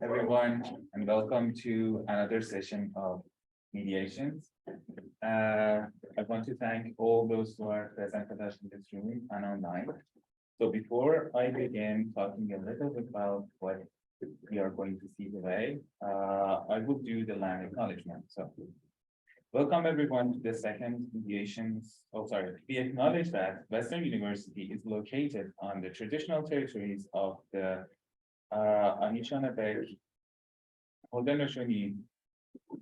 everyone, and welcome to another session of mediations. I want to thank all those who are present with us in this room and online. So before I begin talking a little bit about what we are going to see today, I will do the land acknowledgement. So welcome everyone to the second mediations. We acknowledge that Western University is located on the traditional territories of the Anishinaabe, Haudenosaunee,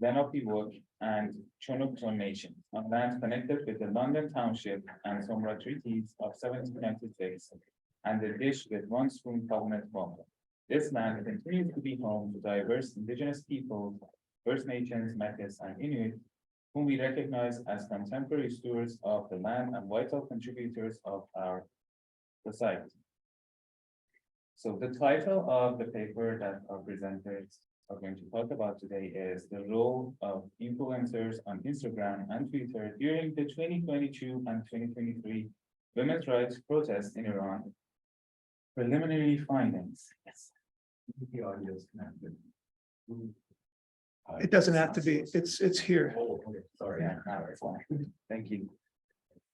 Lenape, and Chinook nations on land connected with the London Township and Somra treaties of 1796 and the Dish with One Spoon Covenant Formula. This land continues to be home to diverse indigenous peoples, First Nations, Metis, and Inuit, whom we recognize as contemporary stewards of the land and vital contributors of our society. So the title of the paper that our presenters are going to talk about today is the role of influencers on Instagram and Twitter during the 2022 and 2023 women's rights protests in Iran. Preliminary findings. Yes. The audio is connected. It doesn't have to be, it's here. Oh, okay. Sorry, yeah, now it's on. Thank you.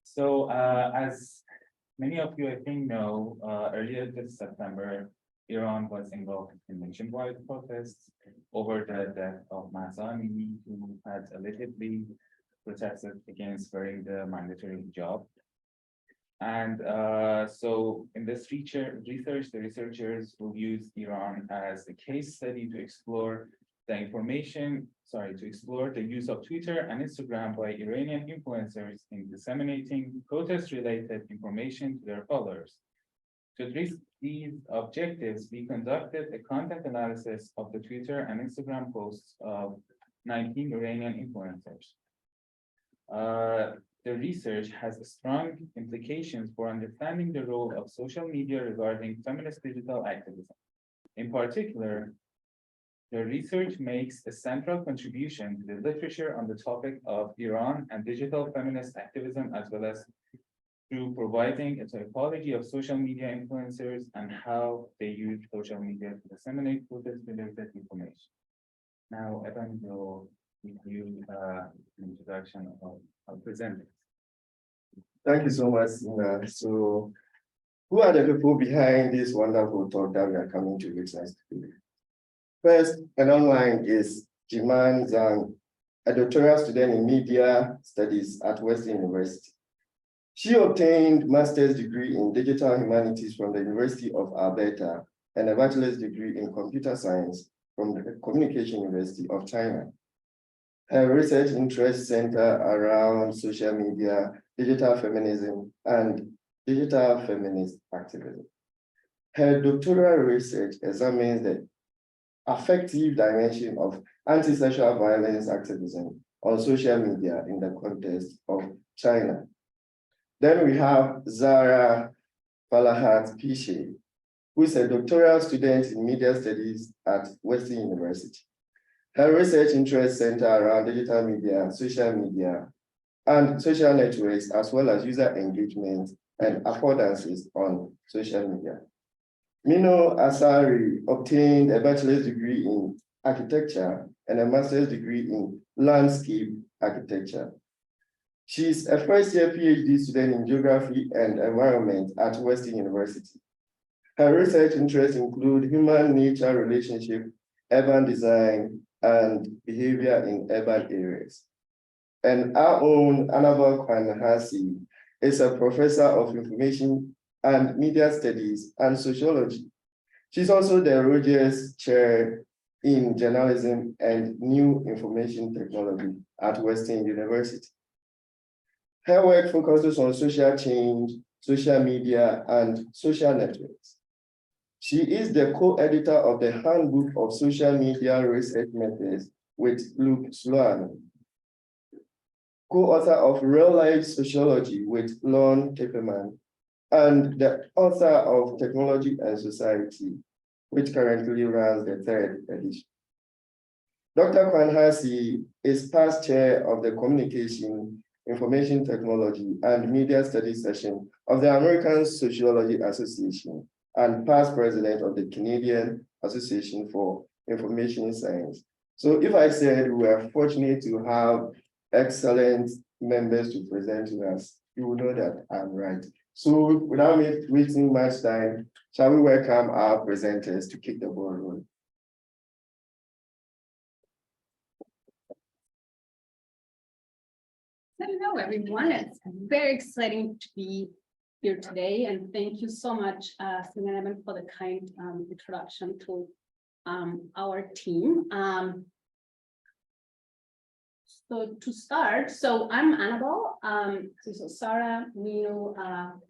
So as many of you, I think, know, earlier this September, Iran was involved in nationwide protests over the death of Mahsa Amini, who had allegedly protested against wearing the mandatory hijab. And so in this research, the researchers will use Iran as a case study to explore the use of Twitter and Instagram by Iranian influencers in disseminating protest-related information to their followers. To address these objectives, we conducted a content analysis of the Twitter and Instagram posts of 19 Iranian influencers. The research has strong implications for understanding the role of social media regarding feminist digital activism. In particular, the research makes a central contribution to the literature on the topic of Iran and digital feminist activism, as well as through providing a typology of social media influencers and how they use social media to disseminate protest-related information. Now, Evan will give you an introduction of our presenters. Thank you so much, Sina. So, who are the people behind this wonderful talk that we are coming to witness today? First and online is Jiman Zhang, a doctoral student in media studies at Western University. She obtained master's degree in digital humanities from the University of Alberta and a bachelor's degree in computer science from the Communication University of China. Her research interests center around social media, digital feminism, and digital feminist activism. Her doctoral research examines the affective dimension of anti-sexual violence activism on social media in the context of China. Then we have Zara Falahat Piche, who is a doctoral student in media studies at Western University. Her research interests center around digital media, and social networks, as well as user engagement and affordances on social media. Mino Asari obtained a bachelor's degree in architecture and a master's degree in landscape architecture. She's a first-year PhD student in geography and environment at Western University. Her research interests include human-nature relationship, urban design, and behavior in urban areas. And our own Annabelle Quan-Haase is a professor of information and media studies and sociology. She's also the Rogers Chair in Journalism and New Information Technology at Western University. Her work focuses on social change, social media, and social networks. She is the co-editor of the Handbook of Social Media Research Methods with Luke Sloan, co-author of Real Life Sociology with Lon Kepperman, and the author of Technology and Society, which currently runs the 3rd edition. Dr. Quan-Haase is past chair of the Communication, Information Technology, and Media Studies section of the American Sociology Association and past president of the Canadian Association for information science. So if I said we are fortunate to have excellent members to present to us, you will know that I'm right. So without me wasting much time, shall we welcome our presenters to kick the ball rolling? Hello, everyone. It's very exciting to be here today, and thank you so much, Evan, for the kind introduction to our team. So to start, so I'm Annabelle. So Sarah, Neil,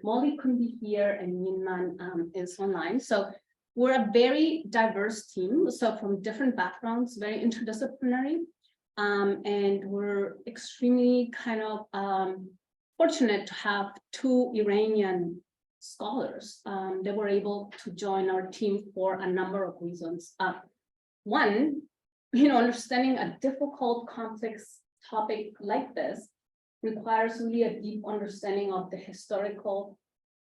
Molly couldn't be here, and Yinman is online. So we're a very diverse team, so from different backgrounds, very interdisciplinary. And we're extremely kind of fortunate to have two Iranian scholars that were able to join our team for a number of reasons. One, understanding a difficult, complex topic like this requires really a deep understanding of the historical,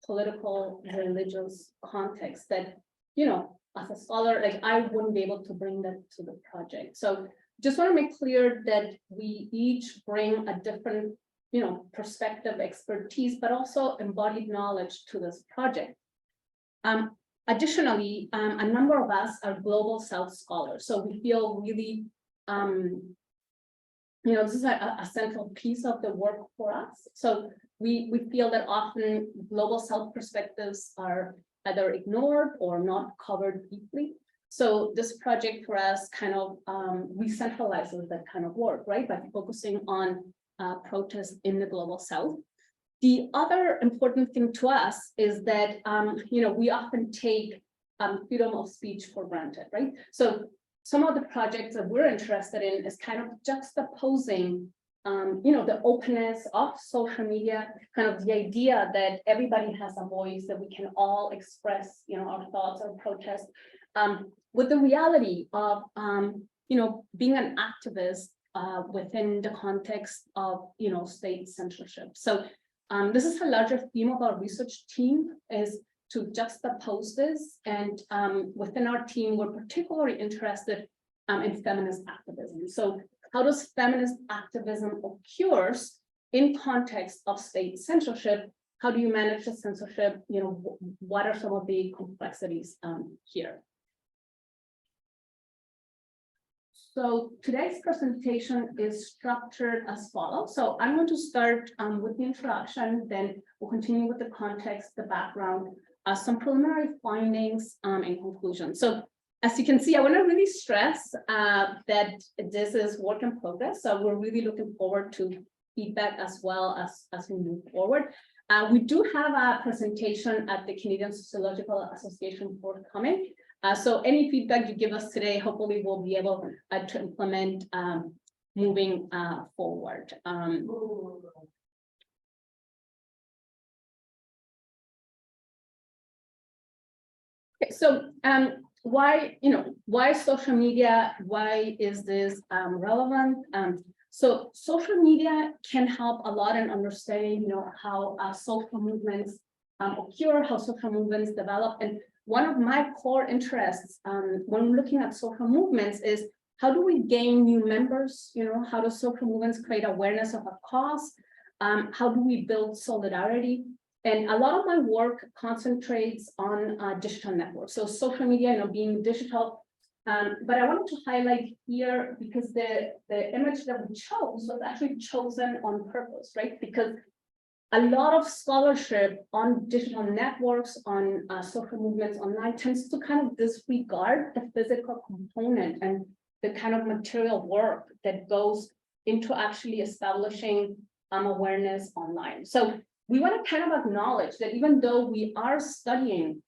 political, religious context that, as a scholar, like I wouldn't be able to bring that to the project. So just want to make clear that we each bring a different, perspective, expertise, but also embodied knowledge to this project. Additionally, a number of us are global South scholars, so we feel really, this is a central piece of the work for us. So we feel that often global South perspectives are either ignored or not covered deeply. So this project for us kind of re-centralizes that kind of work, right? By focusing on protests in the global South. The other important thing to us is that, we often take freedom of speech for granted, right? So some of the projects that we're interested in is kind of juxtaposing, the openness of social media, kind of the idea that everybody has a voice, that we can all express, our thoughts or protests, with the reality of, being an activist within the context of, state censorship. So this is a larger theme of our research team, is to juxtapose this. And within our team, we're particularly interested in feminist activism. So how does feminist activism occurs in context of state censorship? How do you manage the censorship? What are some of the complexities here? So today's presentation is structured as follows. So I'm going to start with the introduction, then we'll continue with the context, the background, some preliminary findings and conclusions. So as you can see, I want to really stress that this is work in progress. So we're really looking forward to feedback as well as we move forward. We do have a presentation at the Canadian Sociological Association forthcoming. So any feedback you give us today, hopefully we'll be able to implement moving forward. Okay, so why social media? Why is this relevant? So social media can help a lot in understanding, how social movements occur, how social movements develop. And one of my core interests when looking at social movements is how do we gain new members? How do social movements create awareness of a cause? How do we build solidarity? And a lot of my work concentrates on digital networks. So social media, being digital. But I wanted to highlight here because the image that we chose was actually chosen on purpose, right? Because a lot of scholarship on digital networks, on social movements online tends to kind of disregard the physical component and the kind of material work that goes into actually establishing awareness online. So we want to kind of acknowledge that even though we are studying,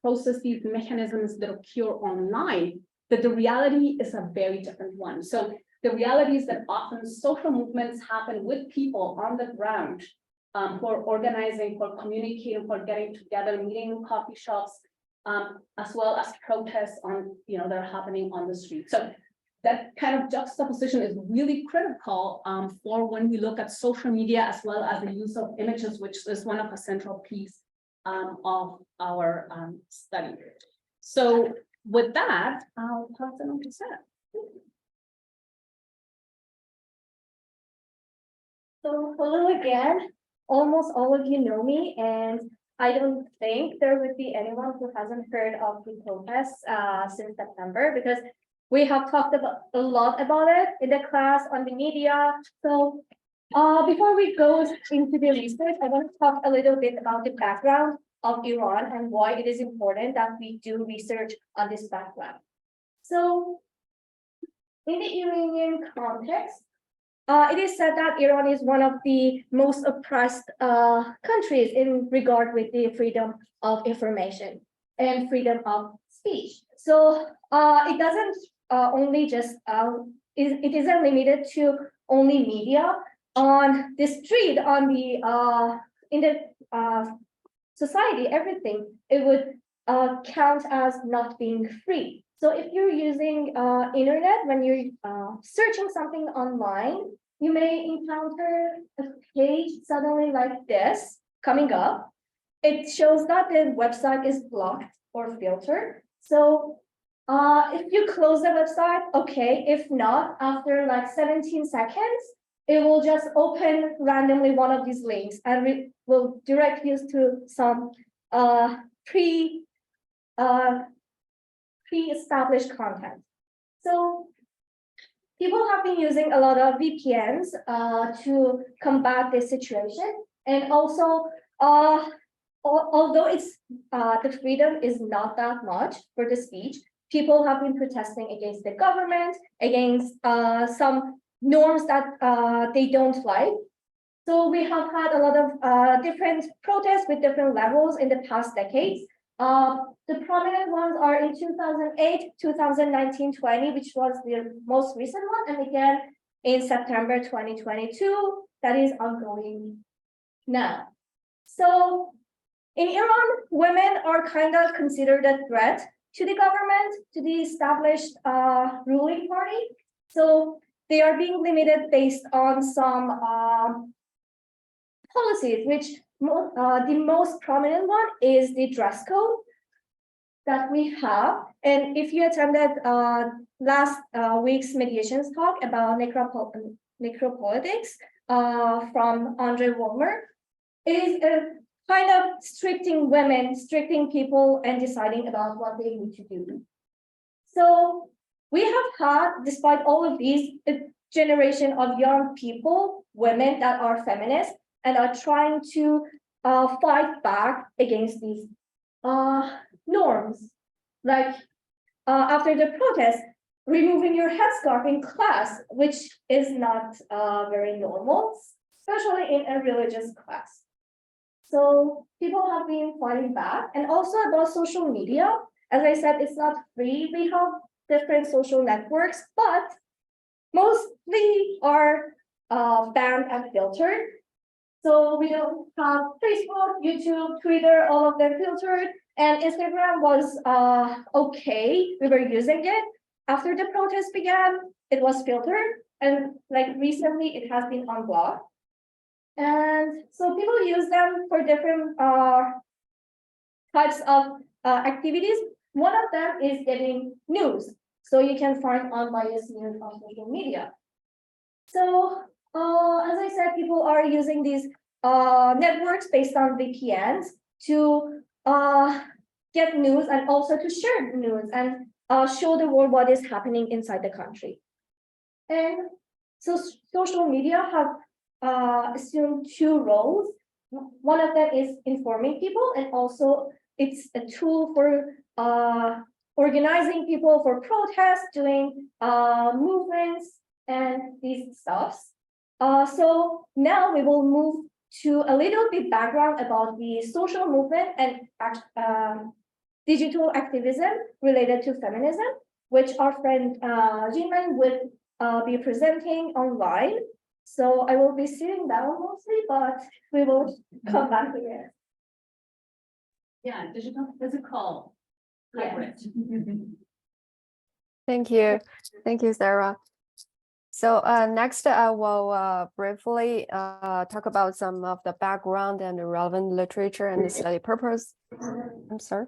processes, mechanisms that occur online, that the reality is a very different one. So the reality is that often social movements happen with people on the ground who are organizing, who are communicating, who are getting together, meeting in coffee shops, as well as protests on, that are happening on the street. So that kind of juxtaposition is really critical for when we look at social media as well as the use of images, which is one of the central piece of our study. So with that, I'll pass it on to Sarah. So hello again. Almost all of you know me, and I don't think there would be anyone who hasn't heard of the protests since September, because we have talked about a lot about it in the class, on the media. So before we go into the research, I want to talk a little bit about the background of Iran and why it is important that we do research on this background. So in the Iranian context, it is said that Iran is one of the most oppressed countries in regard with the freedom of information and freedom of speech. So it doesn't only just, it isn't limited to only media. On the street, on the in the society, everything, it would count as not being free. So if you're using internet, when you're searching something online, you may encounter a page suddenly like this coming up. It shows that the website is blocked or filtered. So if you close the website, okay. If not, after like 17 seconds, it will just open randomly one of these links and will direct you to some pre-established content. So people have been using a lot of VPNs to combat this situation. And also, although it's the freedom is not that much for the speech, people have been protesting against the government, against some norms that they don't like. So we have had a lot of different protests with different levels in the past decades. The prominent ones are in 2008, 2019, 20, which was the most recent one, and again in September 2022, that is ongoing now. So in Iran, women are kind of considered a threat to the government, to the established ruling party. So they are being limited based on some policies, which the most prominent one is the dress code that we have. And if you attended last week's mediations talk about necropolitics from Andre Wolmer, it is a kind of restricting women, restricting people, and deciding about what they need to do. So we have had, despite all of these, a generation of young people, women that are feminists, and are trying to fight back against these norms. Like after the protest, removing your headscarf in class, which is not very normal, especially in a religious class. So people have been fighting back. And also about social media, as I said, it's not free. We have different social networks, but mostly are banned and filtered. So we don't have Facebook, YouTube, Twitter, all of them filtered. And Instagram was okay. We were using it. After the protest began, it was filtered. And like recently, it has been unblocked. And so people use them for different types of activities. One of them is getting news. So you can find unbiased news on social media. So as I said, people are using these networks based on VPNs to get news and also to share news and show the world what is happening inside the country. And so social media have assumed two roles. One of them is informing people, and also it's a tool for organizing people for protests, doing movements and these stuffs. So now we will move to a little bit background about the social movement and digital activism related to feminism, which our friend Jiman would be presenting online. So I will be sitting down mostly, but we will come back again. Yeah, digital physical hybrid. Thank you. Thank you, Sarah. So next, I will briefly talk about some of the background and the relevant literature and the study purpose. I'm sorry.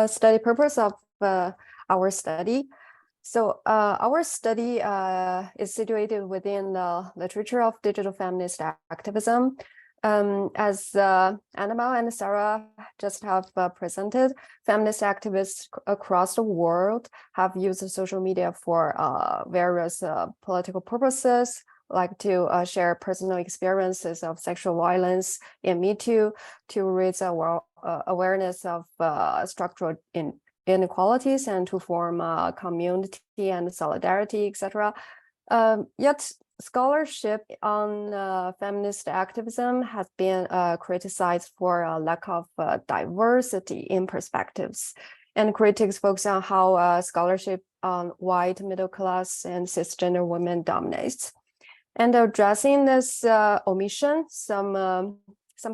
Study purpose of our study. So our study is situated within the literature of digital feminist activism. As Annabelle and Sarah just have presented, feminist activists across the world have used social media for various political purposes, like to share personal experiences of sexual violence in Me Too, to raise awareness of structural inequalities and to form community and solidarity, etc. Yet scholarship on feminist activism has been criticized for a lack of diversity in perspectives. And critics focus on how scholarship on white, middle class, and cisgender women dominates. And addressing this omission, some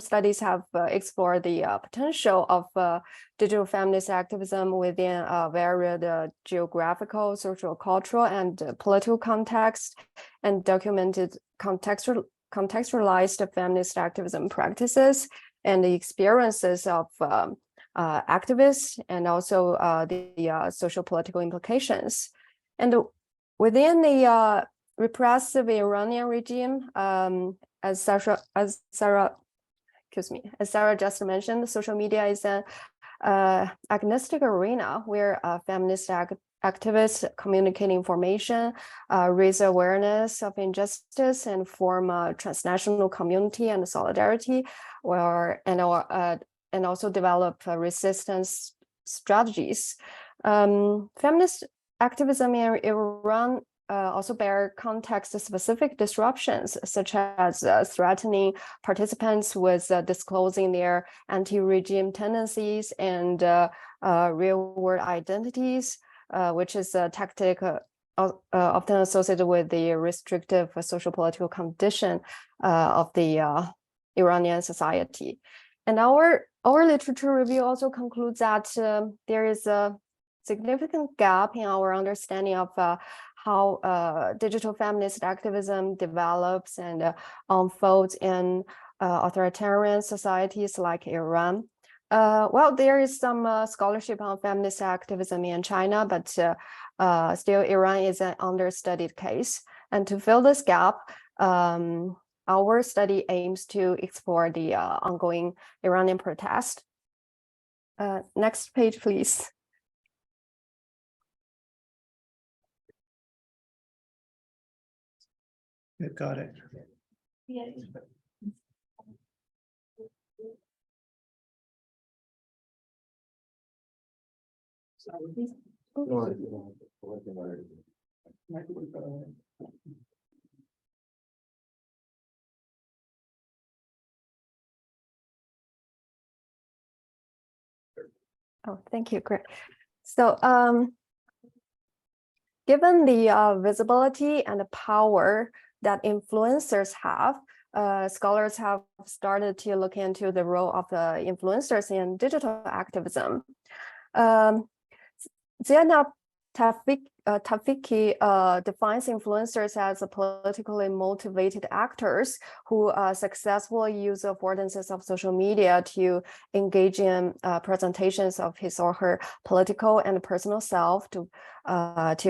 studies have explored the potential of digital feminist activism within varied geographical, social, cultural, and political context, and documented contextualized feminist activism practices and the experiences of activists, and also the social political implications. And within the repressive Iranian regime, as Sarah just mentioned, social media is an agnostic arena where feminist activists communicate information, raise awareness of injustice, and form a transnational community and solidarity, and also develop resistance strategies. Feminist activism in Iran also bear context-specific disruptions, such as threatening participants with disclosing their anti-regime tendencies and real-world identities, which is a tactic often associated with the restrictive social political condition of the Iranian society. And our literature review also concludes that there is a significant gap in our understanding of how digital feminist activism develops and unfolds in authoritarian societies like Iran. Well, there is some scholarship on feminist activism in China, but still Iran is an understudied case. And to fill this gap, our study aims to explore the ongoing Iranian protest. Next page, please. Yeah, got it. Yeah. Oh, thank you, great. So given the visibility and the power that influencers have, scholars have started to look into the role of the influencers in digital activism. Zainab Tafiki defines influencers as politically motivated actors who successfully use affordances of social media to engage in presentations of his or her political and personal self to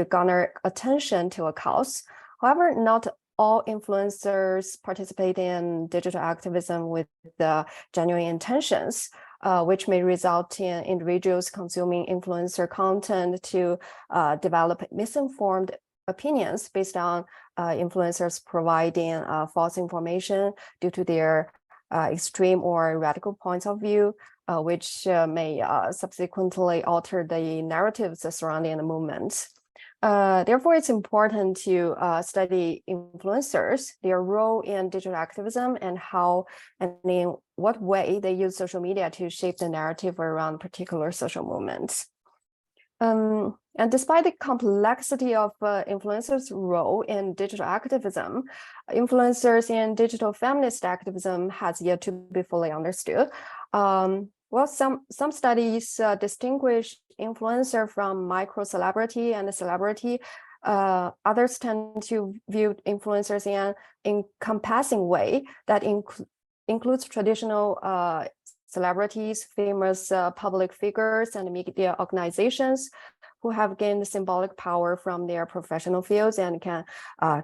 garner attention to a cause. However, not all influencers participate in digital activism with the genuine intentions, which may result in individuals consuming influencer content to develop misinformed opinions based on influencers providing false information due to their extreme or radical points of view, which may subsequently alter the narratives surrounding the movement. Therefore, it's important to study influencers, their role in digital activism, and how and in what way they use social media to shape the narrative around particular social movements. And despite the complexity of influencers' role in digital activism, influencers in digital feminist activism has yet to be fully understood. Well, some studies distinguish influencer from micro celebrity and celebrity others tend to view influencers in an encompassing way that includes traditional celebrities, famous public figures, and media organizations who have gained symbolic power from their professional fields and can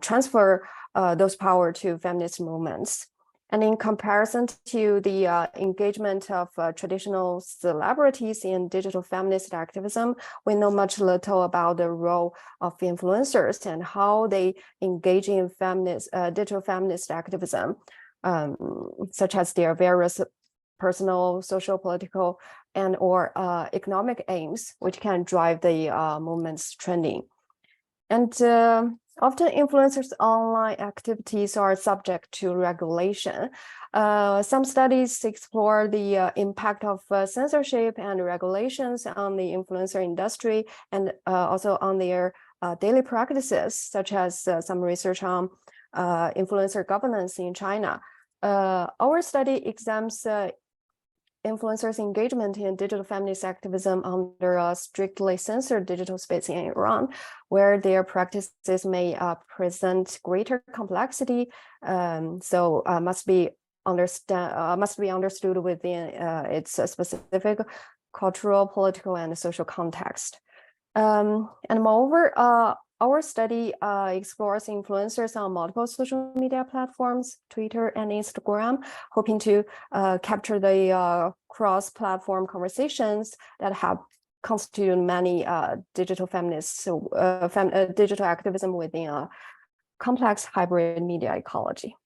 transfer those power to feminist movements. And in comparison to the engagement of traditional celebrities in digital feminist activism, we know much little about the role of influencers and how they engage in digital feminist activism, such as their various personal, social, political, and or economic aims, which can drive the movement's trending. And often influencers' online activities are subject to regulation. Some studies explore the impact of censorship and regulations on the influencer industry and also on their daily practices, such as some research on influencer governance in China. Our study examines influencers' engagement in digital feminist activism under a strictly censored digital space in Iran, where their practices may present greater complexity, so must be understood within its specific cultural, political, and social context. And moreover, our study explores influencers on multiple social media platforms, Twitter and Instagram, hoping to capture the cross-platform conversations that have constituted many digital feminists, digital activism within a complex hybrid media ecology.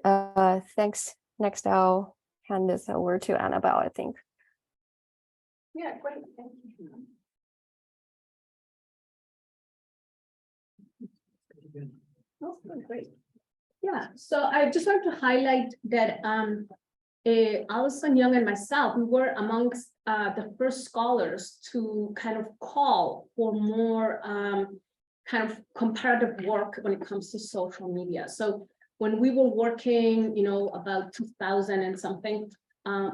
Thanks. Next, I'll hand this over to Annabelle, I think. Yeah, great. Thank you. Great. Yeah, so I just want to highlight that Allison Young and myself, we were amongst the first scholars to kind of call for more kind of comparative work when it comes to social media. So when we were working, about 2000 and something,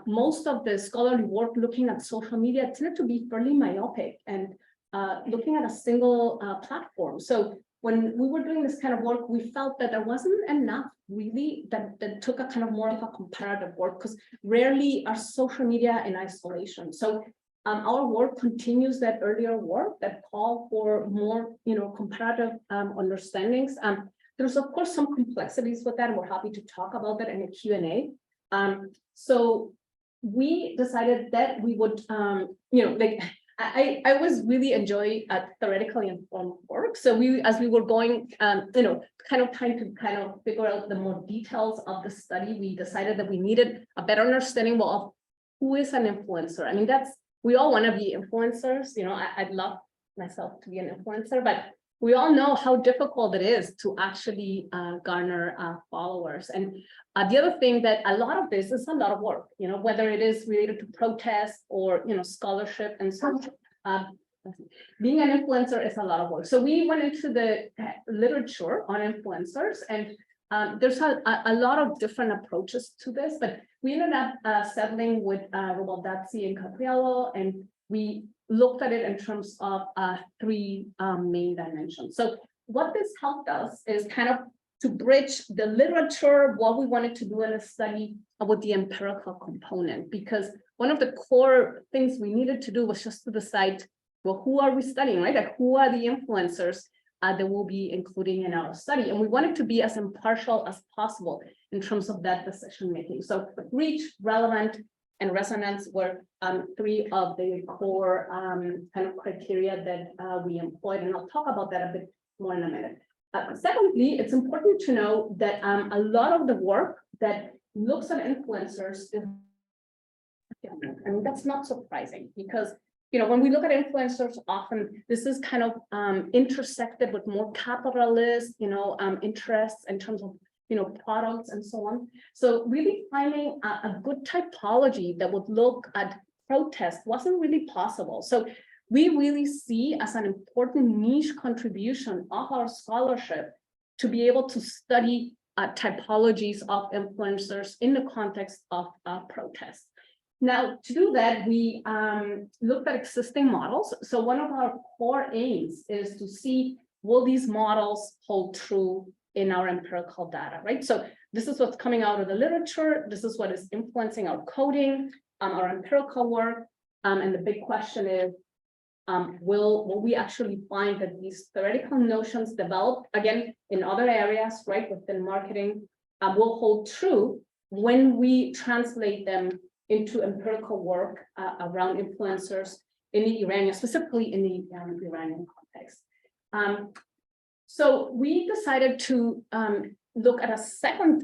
most of the scholarly work looking at social media tended to be fairly myopic and looking at a single platform. So when we were doing this kind of work, we felt that there wasn't enough really that took a kind of more of a comparative work, because rarely are social media in isolation. So our work continues that earlier work that call for more, comparative understandings. There's of course some complexities with that, and we're happy to talk about that in a Q&A. So we decided that we would, I always really enjoy theoretically informed work. So as we were going, kind of trying to figure out the more details of the study, we decided that we needed a better understanding of who is an influencer. I mean, we all want to be influencers. I'd love myself to be an influencer, but we all know how difficult it is to actually garner followers. And the other thing that a lot of this is a lot of work, whether it is related to protest or, scholarship and so on. Being an influencer is a lot of work. So we went into the literature on influencers, and there's a lot of different approaches to this, but we ended up settling with Robaldazzi and Capriello, and we looked at it in terms of three main dimensions. So what this helped us is kind of to bridge the literature, what we wanted to do in a study with the empirical component, because one of the core things we needed to do was just to decide, well, who are we studying, right? Like, who are the influencers that we'll be including in our study? And we wanted to be as impartial as possible in terms of that decision making. So reach, relevant, and resonance were three of the core kind of criteria that we employed, and I'll talk about that a bit more in a minute. Secondly, it's important to know that a lot of the work that looks at influencers is, I mean, that's not surprising, because when we look at influencers, often this is kind of intersected with more capitalist, interests in terms of products and so on. So really finding a good typology that would look at protest wasn't really possible. So we really see as an important niche contribution of our scholarship to be able to study typologies of influencers in the context of protests. Now, to do that, we looked at existing models. So one of our core aims is to see will these models hold true in our empirical data, right? So this is what's coming out of the literature. This is what is influencing our coding, our empirical work. And the big question is, will we actually find that these theoretical notions developed, again, in other areas, right, within marketing, will hold true when we translate them into empirical work around influencers in the Iranian, specifically in the Iranian context. So we decided to look at a second,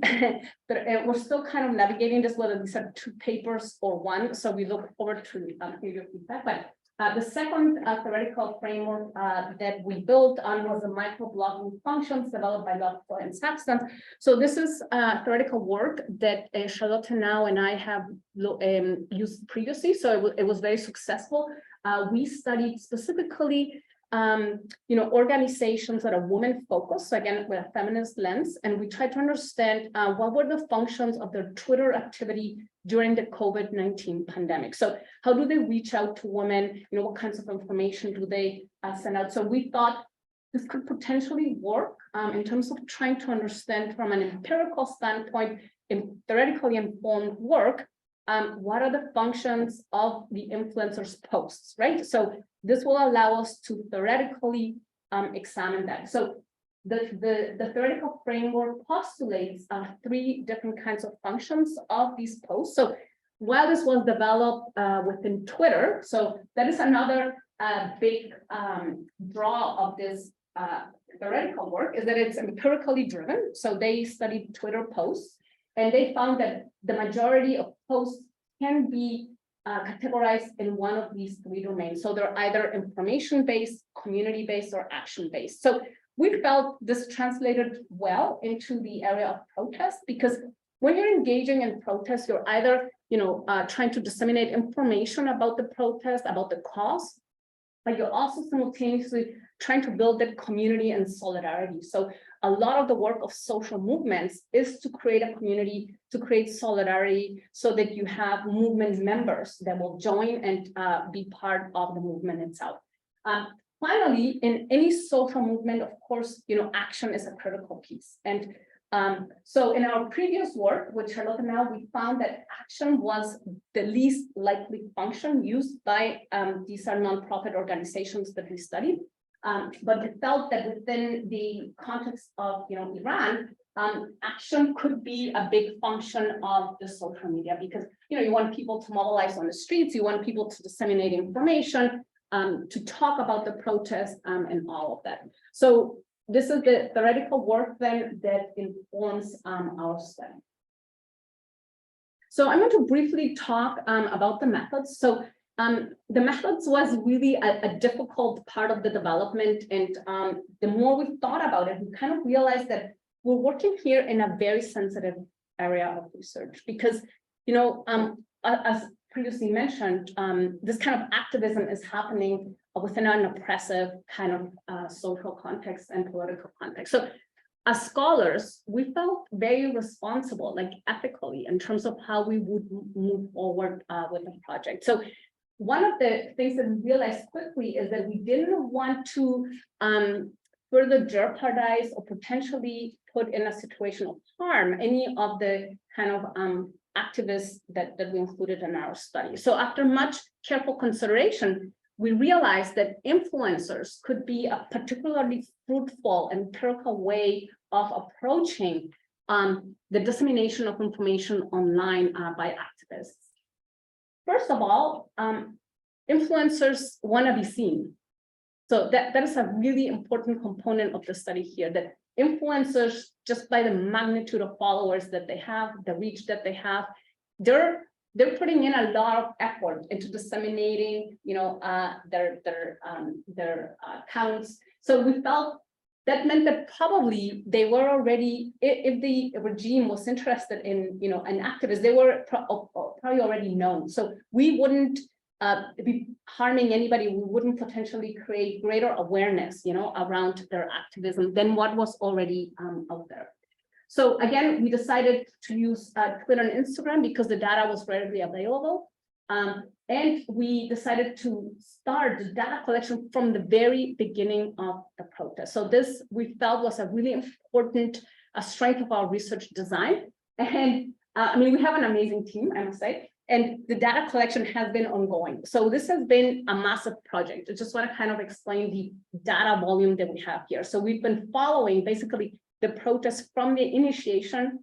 but we're still kind of navigating this, whether these are two papers or one. So we look forward to your feedback. But the second theoretical framework that we built on was the microblogging functions developed by Loeffler and Saxton. So this is theoretical work that Charlotte now and I have used previously. So it was very successful. We studied specifically organizations that are women focused, so again, with a feminist lens, and we tried to understand what were the functions of their Twitter activity during the COVID-19 pandemic. So how do they reach out to women? What kinds of information do they send out? So we thought this could potentially work in terms of trying to understand from an empirical standpoint, in theoretically informed work, what are the functions of the influencers' posts, right? So this will allow us to theoretically examine that. So the theoretical framework postulates three different kinds of functions of these posts. So while this was developed within Twitter, so that is another big draw of this theoretical work, is that it's empirically driven. So they studied Twitter posts, and they found that the majority of posts can be categorized in one of these three domains. So they're either information-based, community-based, or action-based. So we felt this translated well into the area of protest, because when you're engaging in protest, you're either trying to disseminate information about the protest, about the cause, but you're also simultaneously trying to build that community and solidarity. So a lot of the work of social movements is to create a community, to create solidarity, so that you have movement members that will join and be part of the movement itself. Finally, in any social movement, of course, action is a critical piece. And so in our previous work with Charlotte now, we found that action was the least likely function used by these are nonprofit organizations that we studied. But we felt that within the context of Iran, action could be a big function of the social media, because you want people to mobilize on the streets, you want people to disseminate information, to talk about the protest, and all of that. So this is the theoretical work then that informs our study. So I'm going to briefly talk about the methods. So the methods was really a difficult part of the development, and the more we thought about it, we kind of realized that we're working here in a very sensitive area of research, because as previously mentioned, this kind of activism is happening within an oppressive kind of social context and political context. So as scholars, we felt very responsible, like ethically, in terms of how we would move forward with the project. So one of the things that we realized quickly is that we didn't want to further jeopardize or potentially put in a situation of harm any of the kind of activists that we included in our study. So after much careful consideration, we realized that influencers could be a particularly fruitful and empirical way of approaching the dissemination of information online by activists. First of all, influencers want to be seen. So that is a really important component of the study here, that influencers, just by the magnitude of followers that they have, the reach that they have, they're putting in a lot of effort into disseminating, their accounts. So we felt that meant that probably they were already, if the regime was interested in, an activist, they were probably already known. So we wouldn't be harming anybody. We wouldn't potentially create greater awareness, around their activism than what was already out there. So again, we decided to use Twitter and Instagram because the data was readily available. And we decided to start the data collection from the very beginning of the protest. So this we felt was a really important strength of our research design. And I mean, we have an amazing team, I must say, and the data collection has been ongoing. So this has been a massive project. I just want to kind of explain the data volume that we have here. So we've been following basically the protest from the initiation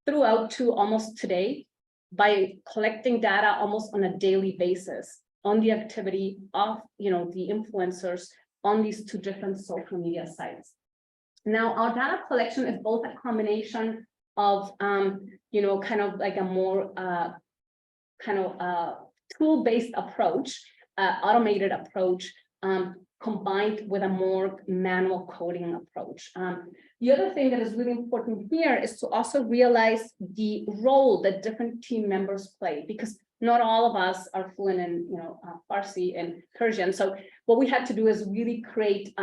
throughout to almost today by collecting data almost on a daily basis on the activity of, the influencers on these two different social media sites. Now, our data collection is both a combination of, kind of like a more tool-based approach, automated approach, combined with a more manual coding approach. The other thing that is really important here is to also realize the role that different team members play, because not all of us are fluent in, Farsi and Persian. So what we had to do is really create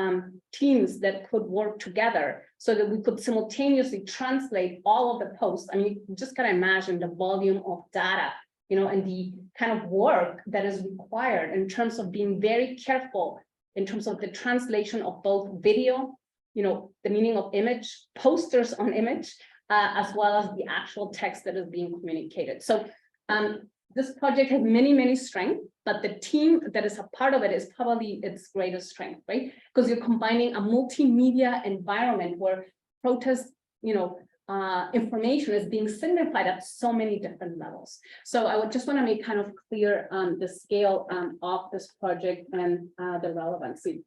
teams that could work together so that we could simultaneously translate all of the posts. I mean, you just gotta imagine the volume of data, and the kind of work that is required in terms of being very careful in terms of the translation of both video, the meaning of image, posters on image, as well as the actual text that is being communicated. So this project has many, many strengths, but the team that is a part of it is probably its greatest strength, right? Because you're combining a multimedia environment where protest, information is being signified at so many different levels. So I would just want to make kind of clear the scale of this project and the relevancy.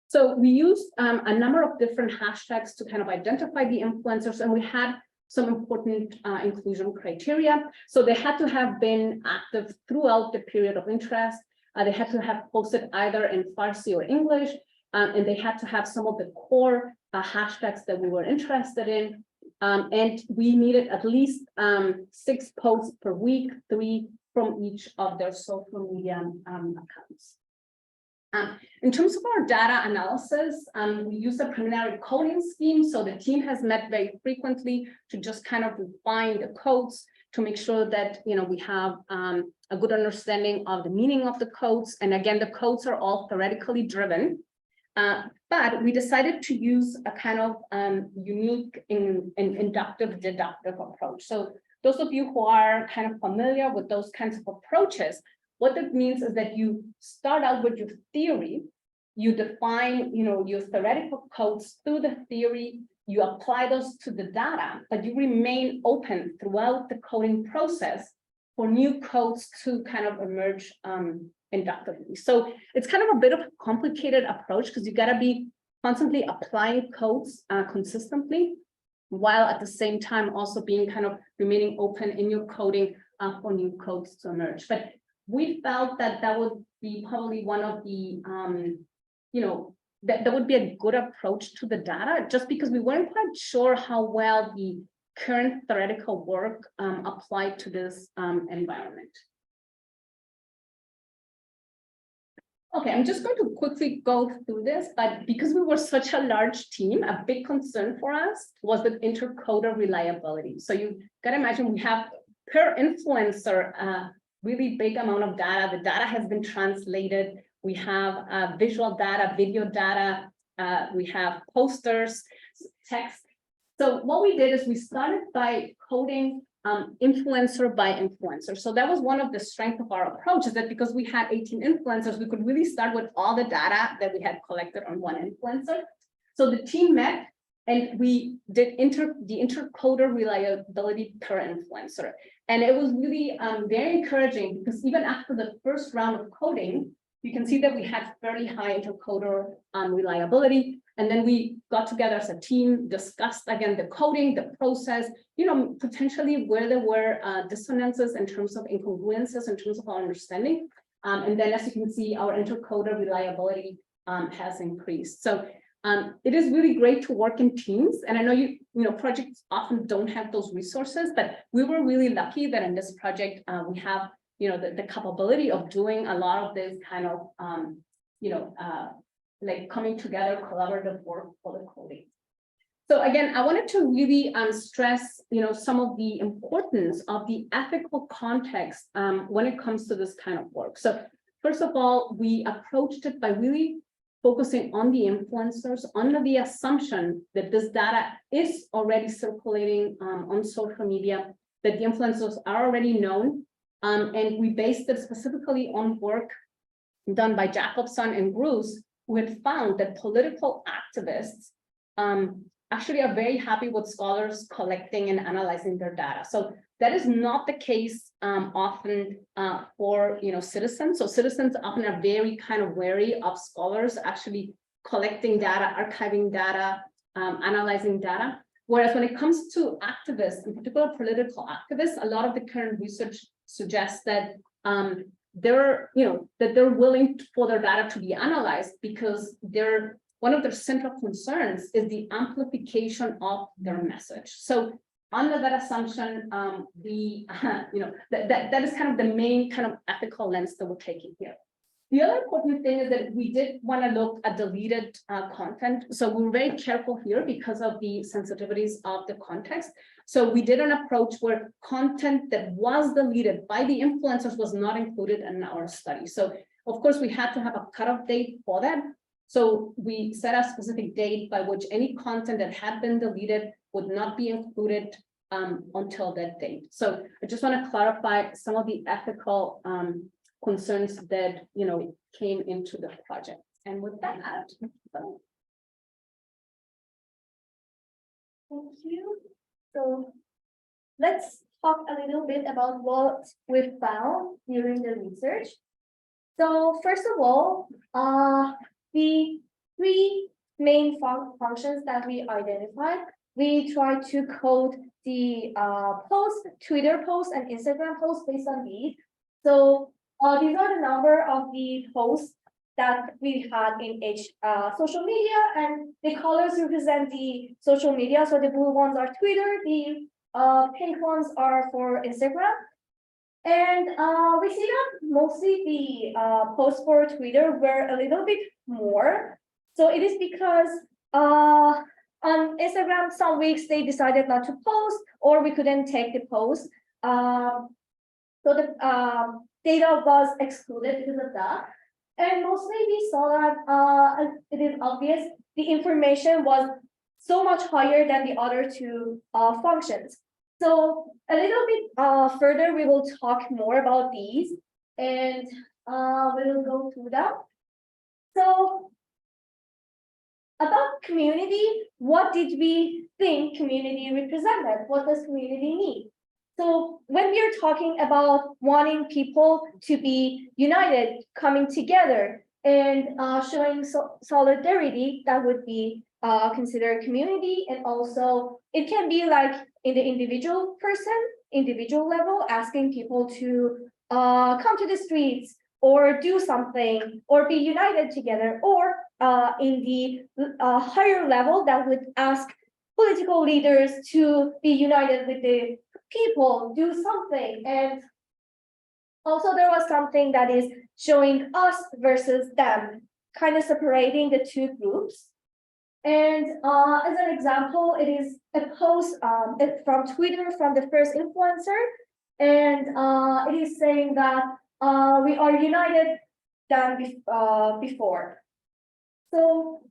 So we used a number of different hashtags to kind of identify the influencers, and we had some important inclusion criteria. So they had to have been active throughout the period of interest. They had to have posted either in Farsi or English, and they had to have some of the core hashtags that we were interested in. And we needed at least 6 posts per week, 3 from each of their social media accounts. In terms of our data analysis, we use a preliminary coding scheme. So the team has met very frequently to just kind of refine the codes to make sure that we have a good understanding of the meaning of the codes. And again, the codes are all theoretically driven. But we decided to use a kind of unique inductive deductive approach. So those of you who are kind of familiar with those kinds of approaches, what that means is that you start out with your theory, you define, your theoretical codes through the theory, you apply those to the data, but you remain open throughout the coding process for new codes to kind of emerge inductively. So it's kind of a bit of a complicated approach because you got to be constantly applying codes consistently, while at the same time also being kind of remaining open in your coding for new codes to emerge. But we felt that that would be probably one of the, that would be a good approach to the data, just because we weren't quite sure how well the current theoretical work applied to this environment. Okay, I'm just going to quickly go through this, but because we were such a large team, a big concern for us was the intercoder reliability. So you gotta imagine we have per influencer a really big amount of data. The data has been translated. We have visual data, video data, we have posters, text. So what we did is we started by coding influencer by influencer. So that was one of the strengths of our approach, is that because we had 18 influencers, we could really start with all the data that we had collected on one influencer. So the team met and we did the intercoder reliability per influencer. And it was really very encouraging because even after the first round of coding, you can see that we had fairly high intercoder reliability. And then we got together as a team, discussed again the coding, the process, potentially where there were dissonances in terms of incongruences, in terms of our understanding. And then as you can see, our intercoder reliability has increased. So it is really great to work in teams. And I know projects often don't have those resources, but we were really lucky that in this project, we have the capability of doing a lot of this kind of like coming together collaborative work for the coding. So again, I wanted to really stress, some of the importance of the ethical context when it comes to this kind of work. So first of all, we approached it by really focusing on the influencers under the assumption that this data is already circulating on social media, that the influencers are already known. And we based it specifically on work done by Jacobson and Bruce, who had found that political activists actually are very happy with scholars collecting and analyzing their data. So that is not the case often for citizens. So citizens often are very kind of wary of scholars actually collecting data, archiving data, analyzing data. Whereas when it comes to activists, in particular political activists, a lot of the current research suggests that they're willing for their data to be analyzed because one of their central concerns is the amplification of their message. So under that assumption, that is kind of the main kind of ethical lens that we're taking here. The other important thing is that we did want to look at deleted content. So we were very careful here because of the sensitivities of the context. So we did an approach where content that was deleted by the influencers was not included in our study. So of course we had to have a cutoff date for that. So we set a specific date by which any content that had been deleted would not be included until that date. So I just want to clarify some of the ethical concerns that came into the project. And with that, Thank you. So let's talk a little bit about what we found during the research. So first of all, the three main functions that we identified, we tried to code the Twitter posts and Instagram posts based on these. So these are the number of the posts that we had in each social media, and the colors represent the social media. So the blue ones are Twitter, the pink ones are for Instagram. And we see that mostly the posts for Twitter were a little bit more. So it is because on Instagram, some weeks they decided not to post, or we couldn't take the post. So the data was excluded because of that. And mostly we saw that it is obvious the information was so much higher than the other two functions. So a little bit further, we will talk more about these, and we will go through them. So about community, what did we think community represented? What does community need? So when we are talking about wanting people to be united, coming together, and showing solidarity, that would be considered community. And also it can be like in the individual level, asking people to come to the streets or do something or be united together, or in the higher level that would ask political leaders to be united with the people, do something. And also there was something that is showing us versus them, kind of separating the two groups. And as an example, it is a post from Twitter from the first influencer, and it is saying that we are united than before. So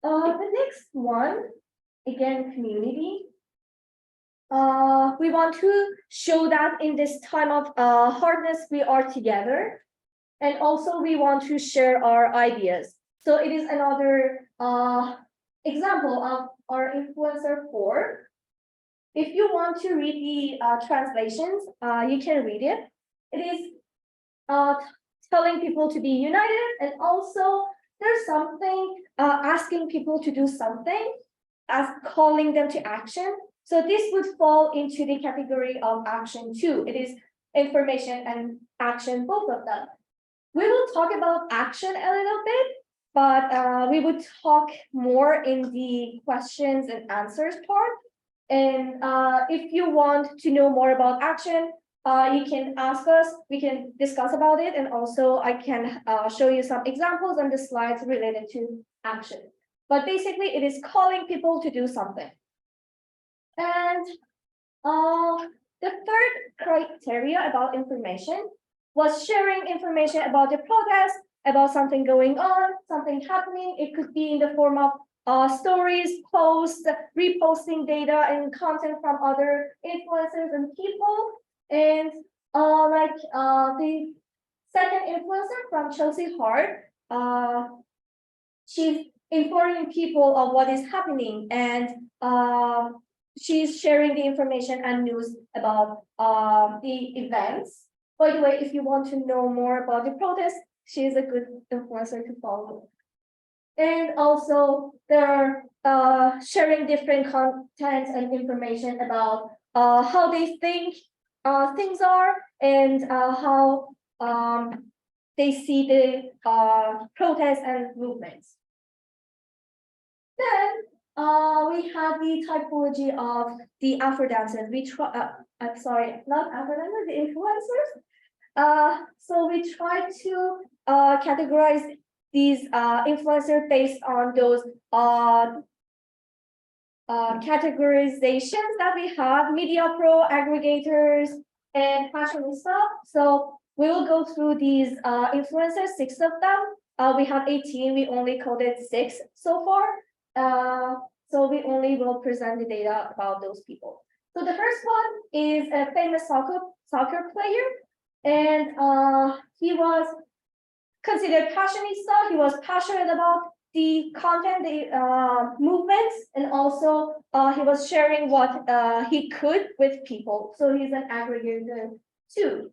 the next one, again, community. We want to show that in this time of hardness, we are together, and also we want to share our ideas. So it is another example of our influencer 4. If you want to read the translations, you can read it. It is telling people to be united, and also there's something asking people to do something, as calling them to action. So this would fall into the category of action too. It is information and action, both of them. We will talk about action a little bit, but we would talk more in the questions and answers part. And if you want to know more about action, you can ask us, we can discuss about it. And also I can show you some examples on the slides related to action. but basically it is calling people to do something. And the third criteria about information was sharing information about the protest, about something going on, something happening. It could be in the form of stories, posts, reposting data and content from other influencers and people. And the second influencer from Chelsea Hart, she's informing people of what is happening, and she's sharing the information and news about the events. By the way, if you want to know more about the protest, she's a good influencer to follow. And also they're sharing different content and information about how they think things are, and how they see the protests and movements. Then we have the typology of the Afro dancers. We try, I'm sorry, not Afro dancers, the influencers. So we try to categorize these influencers based on those categorizations that we have: media pro, aggregators, and fashionista. So we will go through these influencers, 6 of them. We have 18, we only coded 6 so far. So we only will present the data about those people. So the first one is a famous soccer player, and he was considered passionista. He was passionate about the content, the movements, and also he was sharing what he could with people. So he's an aggregator too.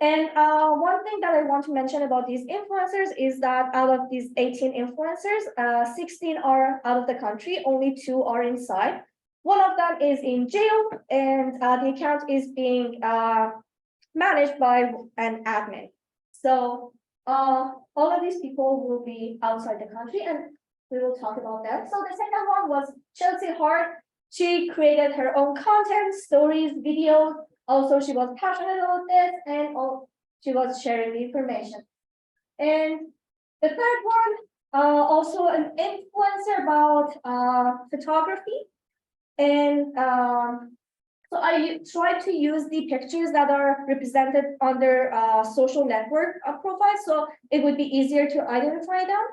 And one thing that I want to mention about these influencers is that out of these 18 influencers, 16 are out of the country, only 2 are inside. One of them is in jail, and the account is being managed by an admin. So all of these people will be outside the country, and we will talk about them. So the second one was Chelsea Hart. She created her own content, stories, videos. Also, she was passionate about this, and she was sharing the information. And the third one, also an influencer about photography. And so I tried to use the pictures that are represented under social network profiles, so it would be easier to identify them.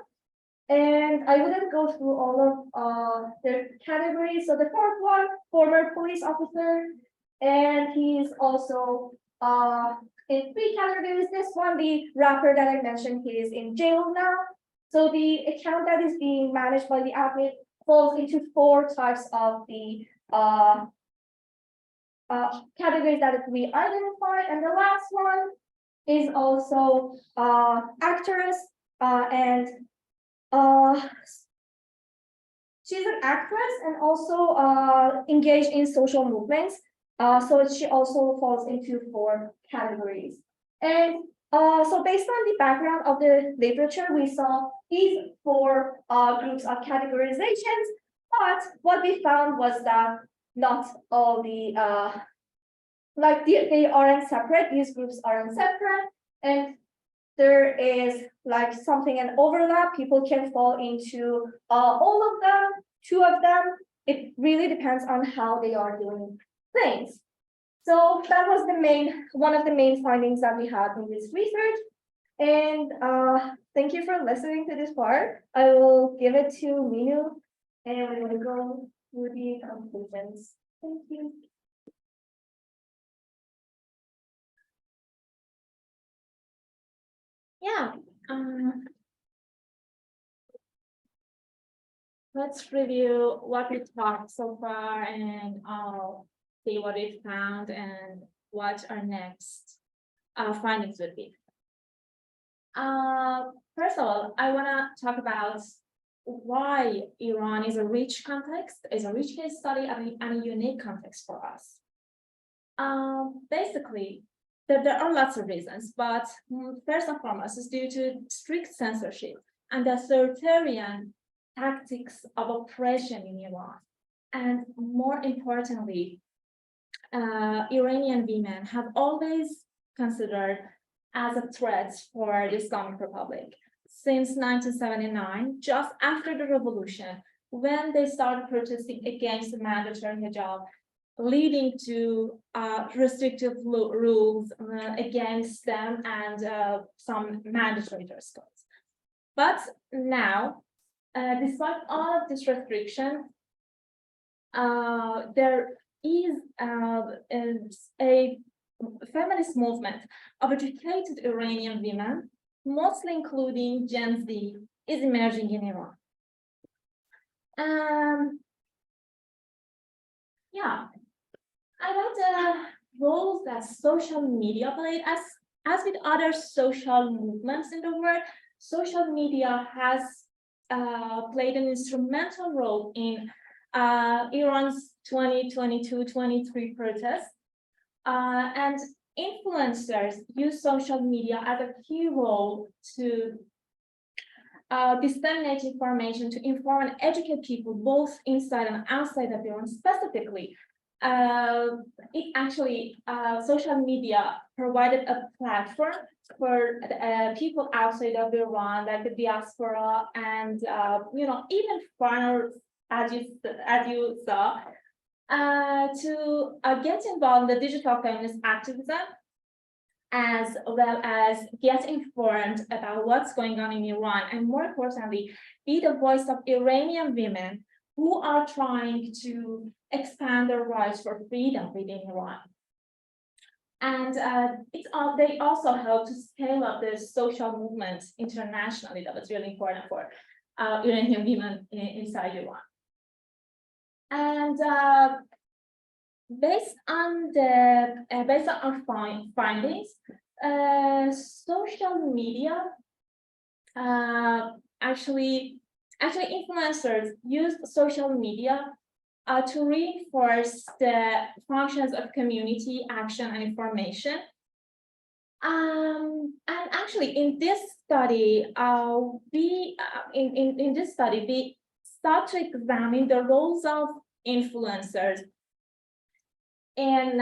And I wouldn't go through all of their categories. So the fourth one, former police officer, and he's also in 3 categories. This one, the rapper that I mentioned, he is in jail now. So the account that is being managed by the admin falls into 4 types of the categories that we identified. And the last one is also actress, and she's an actress and also engaged in social movements. So she also falls into 4 categories. And so based on the background of the literature, we saw these 4 groups of categorizations, but what we found was that not all the, they aren't separate, these groups aren't separate, and there is like something, an overlap. People can fall into all of them, 2 of them. It really depends on how they are doing things. So that was one of the main findings that we had in this research. And thank you for listening to this part. I will give it to Minu, and we're going to go through the conclusions. Thank you. Yeah. Let's review what we talked so far, and see what we found and what our next findings would be. First of all, I want to talk about why Iran is a rich context, is a rich case study, and a unique context for us. Basically, there are lots of reasons, but first and foremost is due to strict censorship and the authoritarian tactics of oppression in Iran. And more importantly, Iranian women have always considered as a threat for the Islamic Republic. since 1979, just after the revolution, when they started protesting against the mandatory hijab, leading to restrictive rules against them and some mandatory dress codes. But now, despite all of this restriction, there is a feminist movement of educated Iranian women, mostly including Gen Z, is emerging in Iran. Yeah, about the roles that social media played, as with other social movements in the world, social media has played an instrumental role in Iran's 2022-23 protests. And influencers use social media as a key role to disseminate information, to inform and educate people both inside and outside of Iran. Specifically, it actually social media provided a platform for people outside of Iran, like the diaspora and even foreigners, as you saw, to get involved in the digital feminist activism, as well as get informed about what's going on in Iran, and more importantly, be the voice of Iranian women who are trying to expand their rights for freedom within Iran. And they also help to scale up the social movements internationally. That was really important for Iranian women inside Iran. And based on our findings, social media actually influencers use social media to reinforce the functions of community action and information. And actually, in this study, we start to examine the roles of influencers in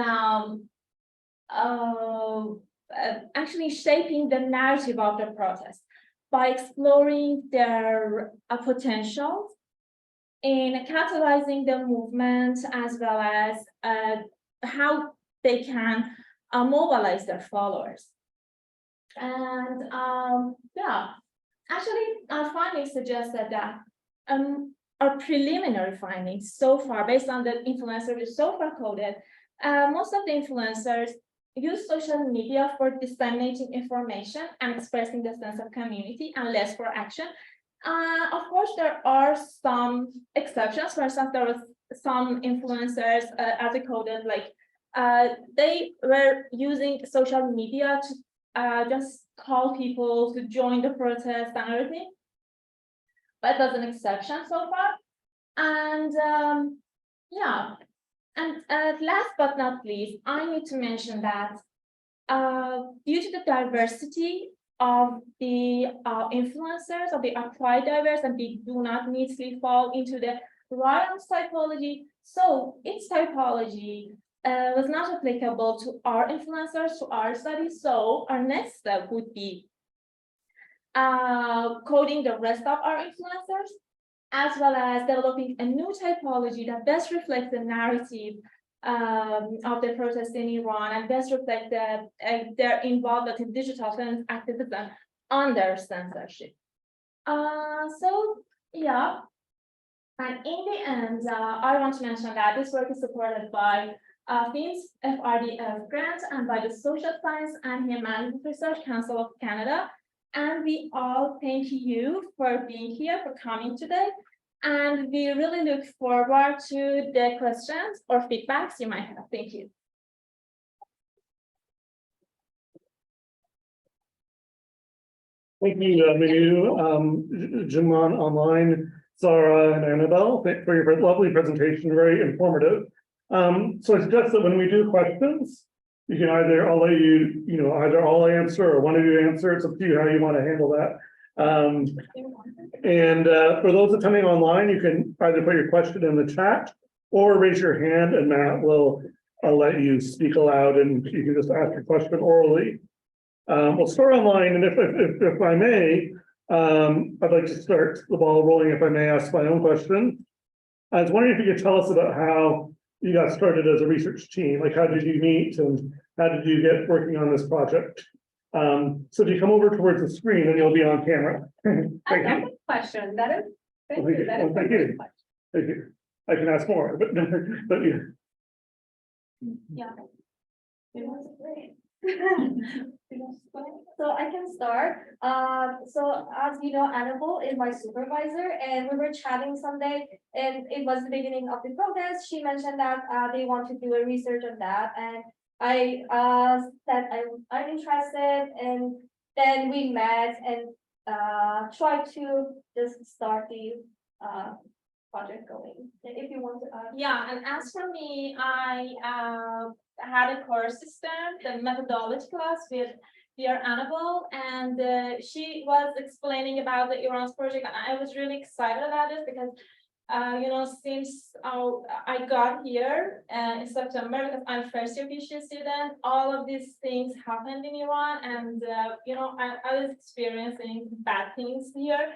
actually shaping the narrative of the protest by exploring their potentials in catalyzing the movement, as well as how they can mobilize their followers. And actually, our findings suggested that our preliminary findings so far, based on the influencers so far coded, most of the influencers use social media for disseminating information and expressing the sense of community, and less for action. Of course, there are some exceptions. For instance, there was some influencers, as I coded, like they were using social media to just call people to join the protest and everything. But that's an exception so far. And last but not least, I need to mention that due to the diversity of the influencers, of the quite diverse, and they do not neatly fall into the Ryan's typology, so its typology was not applicable to our influencers, to our study. So our next step would be coding the rest of our influencers, as well as developing a new typology that best reflects the narrative of the protests in Iran, and best reflect their involvement in digital feminist activism under censorship. So yeah, and in the end, I want to mention that this work is supported by FIM's FRDF grant and by the Social Science and Humanities Research Council of Canada. And we all thank you for being here, for coming today. And we really look forward to the questions or feedbacks you might have. Thank you. Thank you, Manu, Juman online, Zara and Annabelle, for your lovely presentation, very informative. So I suggest that when we do questions, you can either, I'll let you, either I'll answer or one of you answer. It's up to you how you want to handle that. And for those attending online, you can either put your question in the chat or raise your hand, and Matt will let you speak aloud, and you can just ask your question orally. We'll start online, and if I may, I'd like to start the ball rolling, if I may ask my own question. I was wondering if you could tell us about how you got started as a research team, like how did you meet and how did you get working on this project? So if you come over towards the screen, then you'll be on camera. Thank That's you. a question, that is. Thank Well, you, that is a thank you. great question. Thank you. I can ask more, but yeah. Yeah. So I can start. So as you know, Annabelle is my supervisor and we were chatting someday and it was the beginning of the protest. She mentioned that they want to do a research on that and I said I'm interested and then we met and tried to just start the project going. If you want to add. Yeah, and as for me, I had a course system, the methodology class with dear Annabelle, and she was explaining about the Iran's project, and I was really excited about it because since I got here in September, because I'm first year PhD student, all of these things happened in Iran, and I was experiencing bad things here,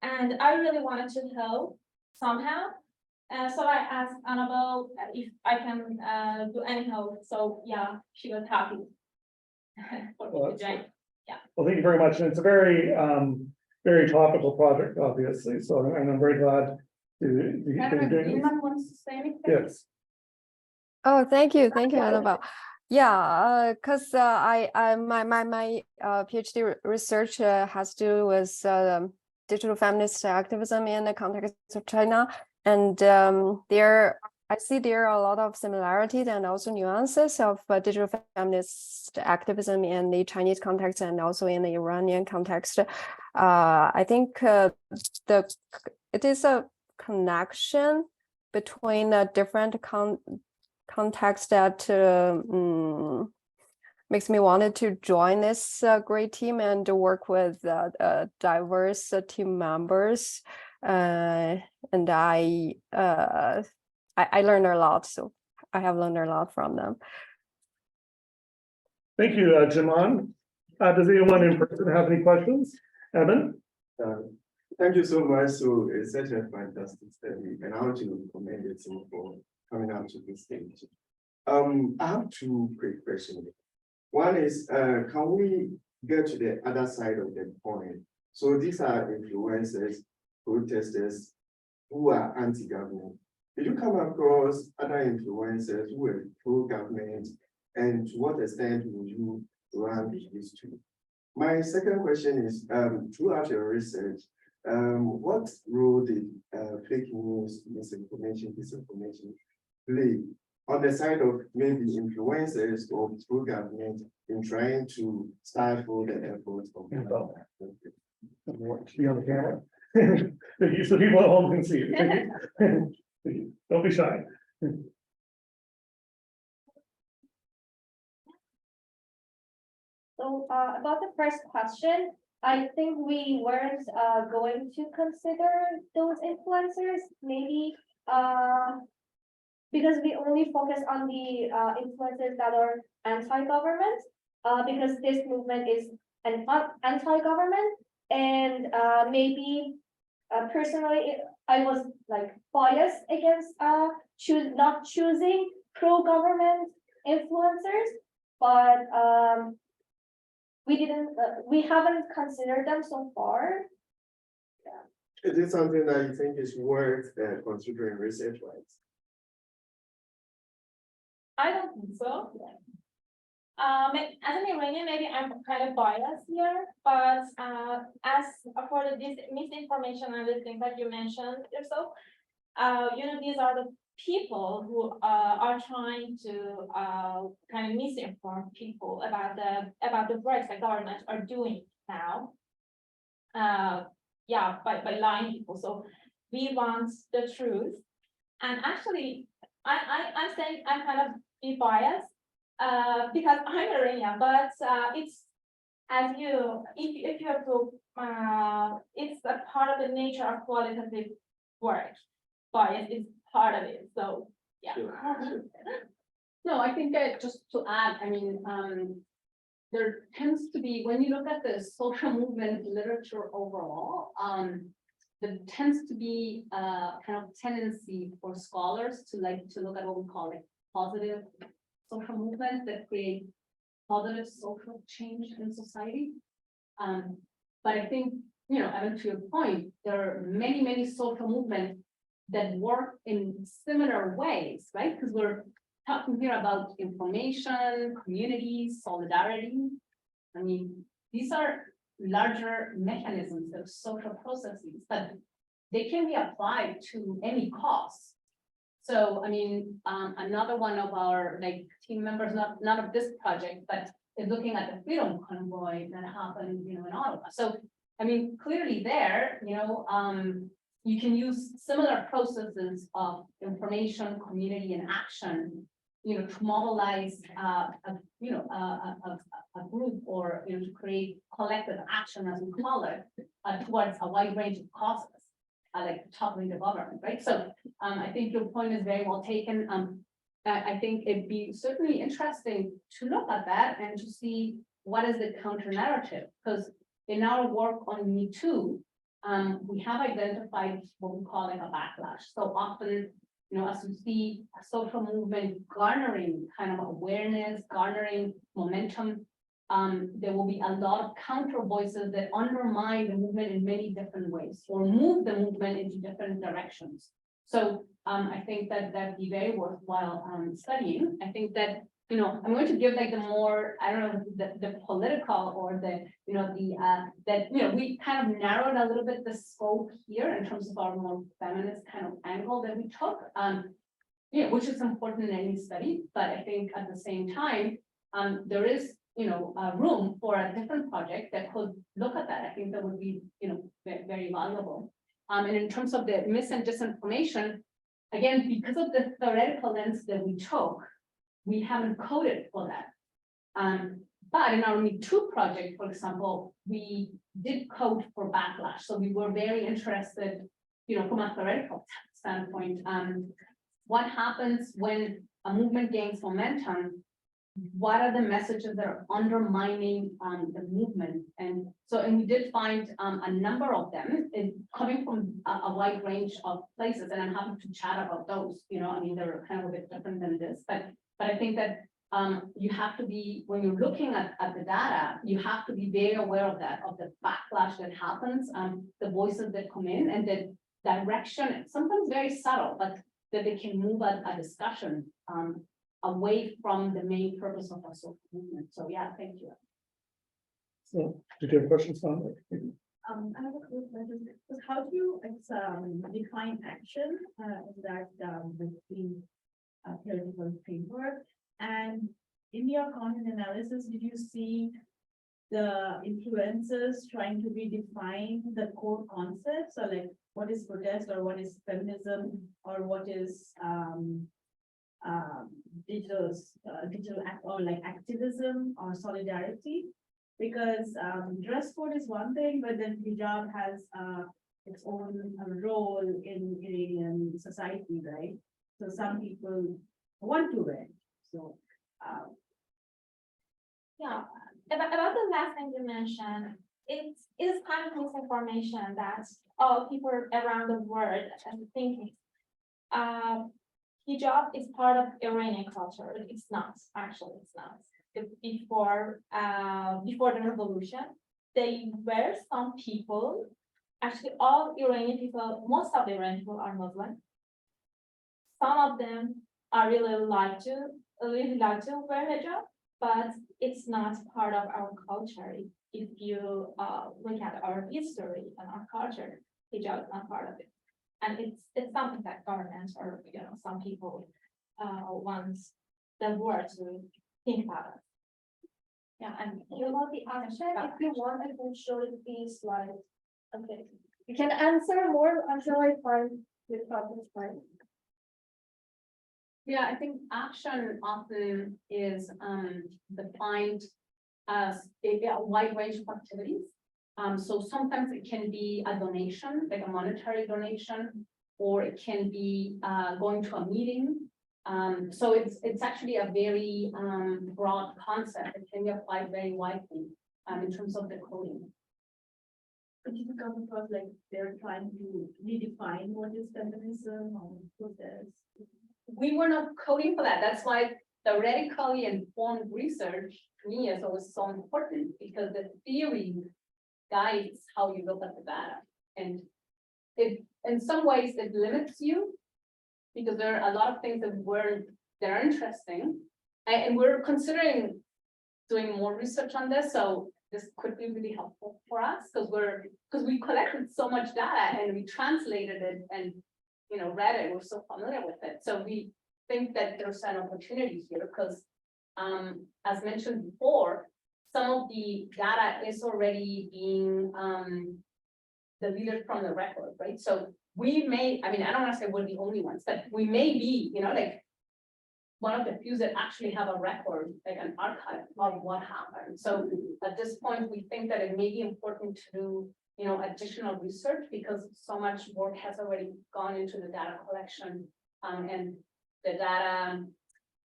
and I really wanted to help somehow. So I asked Annabelle if I can do any help. So yeah, she was happy. for me to join. Well, thank you very much. And it's a very, very topical project, obviously. So and I'm very glad to I don't know, doing this. anyone wants to say anything? Yes. Oh, thank you, Annabelle. Yeah, because my PhD research has to do with digital feminist activism in the context of China, and I see there are a lot of similarities and also nuances of digital feminist activism in the Chinese context and also in the Iranian context. I think it is a connection between a different context that makes me wanted to join this great team and to work with diverse team members. And I learned a lot, so I have learned a lot from them. Thank you, Jaman. Does anyone in person have any questions? Evan? Thank you so much. So it's such a fantastic study, and I want to commend the team for coming out to this stage. I have two quick questions. One is, can we get to the other side of the coin? So these are influencers, protesters who are anti-government. Did you come across other influencers who were pro-government, and to what extent would you rank these two? My second question is, throughout your research, what role did fake news, misinformation, disinformation play on the side of maybe influencers or pro-government in trying to stifle the efforts of government? Be on the camera. Thank you. So people at home can see you. Thank you. Don't be shy. So about the first question, I think we weren't going to consider those influencers, maybe because we only focus on the influencers that are anti-government, because this movement is an anti-government, and maybe personally I was like biased against not choosing pro-government influencers, but we haven't considered them so far. Is it something that you think is worth considering research-wise? I don't think so. As an Iranian, maybe I'm kind of biased here, but as for this misinformation and the things that you mentioned yourself, these are the people who are trying to kind of misinform people about the works that governments are doing now. By lying people. So we want the truth, and actually, I'm saying I'm kind of biased because I'm Iranian, but it's as if you have to, it's a part of the nature of qualitative work. Bias is part of it, so yeah. Sure. No, I think just to add, I mean, there tends to be, when you look at the social movement literature overall, there tends to be a kind of tendency for scholars to look at what we call like positive social movements that create positive social change in society. But I think, Evan, to your point, there are many, many social movements that work in similar ways, right? Because we're talking here about information, community, solidarity. I mean, these are larger mechanisms of social processes, but they can be applied to any cause. So, I mean, another one of our team members, not of this project, but is looking at the freedom convoy that happened, in Ottawa. So, I mean, clearly there, you can use similar processes of information, community, and action, to mobilize a group or to create collective action, as we call it, towards a wide range of causes, like toppling the government, right? So I think your point is very well taken. I think it'd be certainly interesting to look at that and to see what is the counter narrative, because in our work on Me Too, we have identified what we call like a backlash. So often, as we see a social movement garnering kind of awareness, garnering momentum, there will be a lot of counter voices that undermine the movement in many different ways or move the movement into different directions. So I think that that'd be very worthwhile studying. I think that, I'm going to give like the more, I don't know, the political or we kind of narrowed a little bit the scope here in terms of our more feminist kind of angle that we took, which is important in any study. But I think at the same time, there is, room for a different project that could look at that. I think that would be, very valuable. And in terms of the mis and disinformation, again, because of the theoretical lens that we took, we haven't coded for that. But in our Me Too project, for example, we did code for backlash. So we were very interested, from a theoretical standpoint, what happens when a movement gains momentum? What are the messages that are undermining the movement? And we did find a number of them coming from a wide range of places, and I'm happy to chat about those. I mean, they're kind of a bit different than this, but I think that you have to be, when you're looking at the data, you have to be very aware of that, of the backlash that happens, the voices that come in, and the direction, sometimes very subtle, but that they can move a discussion away from the main purpose of our social movement. So yeah, thank you. So, did you have questions on it? I have a quick question. How do you define action that with the theoretical framework? And in your content analysis, did you see the influencers trying to redefine the core concepts, or like what is protest, or what is feminism, or what is digital act, or like activism or solidarity? Because dress code is one thing, but then hijab has its own role in Iranian society, right? So some people want to wear it. So Yeah, about the last thing you mentioned, it is kind of misinformation that all people around the world are thinking. Hijab is part of Iranian culture. It's not, actually, it's not. Before the revolution, they were some people, actually all Iranian people, most of the Iranian people are Muslim. Some of them are really like to wear hijab, but it's not part of our culture. If you look at our history and our culture, hijab is not part of it. And it's something that governments or some people want the world to think about it. Yeah, and About the action, if you want, I can show you these slides. Okay, you can answer more until I find the problem slide. Yeah, I think action often is defined as a wide range of activities. So sometimes it can be a donation, like a monetary donation, or it can be going to a meeting. So it's actually a very broad concept that can be applied very widely in terms of the coding. Could you come across like they're trying to redefine what is feminism or protest? We were not coding for that. That's why theoretically informed research to me is always so important, because the theory guides how you look at the data. And it, in some ways, it limits you, because there are a lot of things that are interesting. And we're considering doing more research on this, so this could be really helpful for us, because we collected so much data and we translated it and read it. We're so familiar with it. So we think that there's an opportunity here, because as mentioned before, some of the data is already being deleted from the record, right? So we may, I don't want to say we're the only ones, but we may be, like one of the few that actually have a record, like an archive of what happened. So at this point, we think that it may be important to do, additional research, because so much work has already gone into the data collection and the data,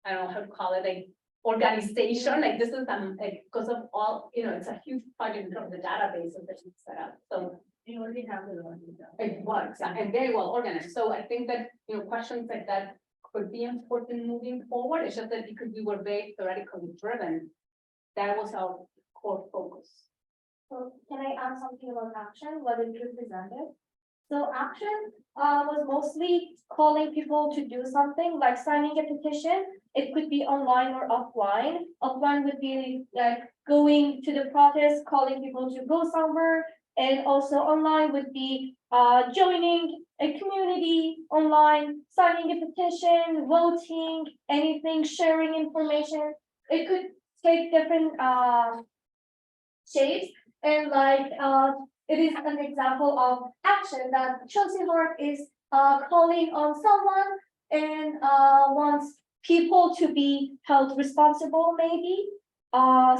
I don't know how to call it, like organization, like this is because of all, it's a huge project in terms of the databases that we set up. So You already have the law. it works and very well organized. So I think that, questions like that could be important moving forward. It's just that because we were very theoretically driven, that was our core focus. So can I add something about action, what it represented? So action was mostly calling people to do something like signing a petition. It could be online or offline. Offline would be like going to the protest, calling people to go somewhere. And also online would be joining a community online, signing a petition, voting, anything, sharing information. It could take different shapes. And like it is an example of action that Chelsea Hart is calling on someone and wants people to be held responsible, maybe.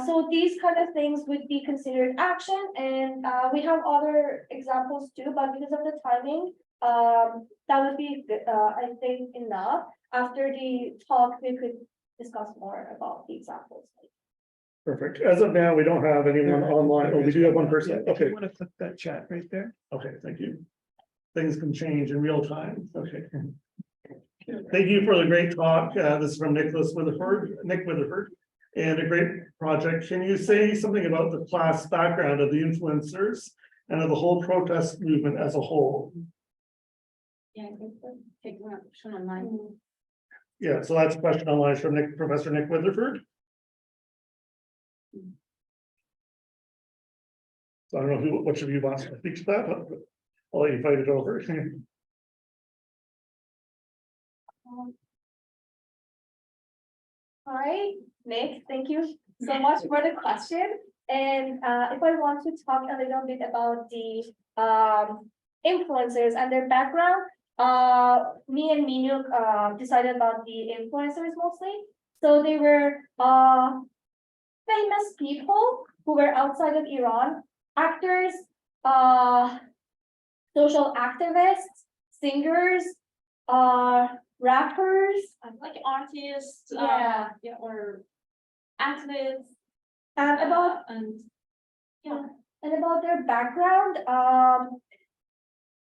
So these kind of things would be considered action, and we have other examples too, but because of the timing, that would be, I think, enough. After the talk, we could discuss more about the examples. Perfect. As of now, we don't have anyone online. Oh, we do have one person. Yeah, if you Okay, want to click that chat right there. okay, thank you. Things can change in real time. Okay. Thank you for the great talk. This is from Nick Witherford, and a great project. Can you say something about the class background of the influencers and of the whole protest movement as a whole? Yeah, I think so. Taking a question online. Yeah, so that's a question online from Professor Nick Witherford. So I don't know which of you wants to speak to that, but I'll let you fight it over. Hi, Nick, thank you so much for the question. And if I want to talk a little bit about the influencers and their background, me and Minuk decided about the influencers mostly. So they were famous people who were outside of Iran, actors, social activists, singers, rappers, Like artists, Yeah. or athletes, and about and their background,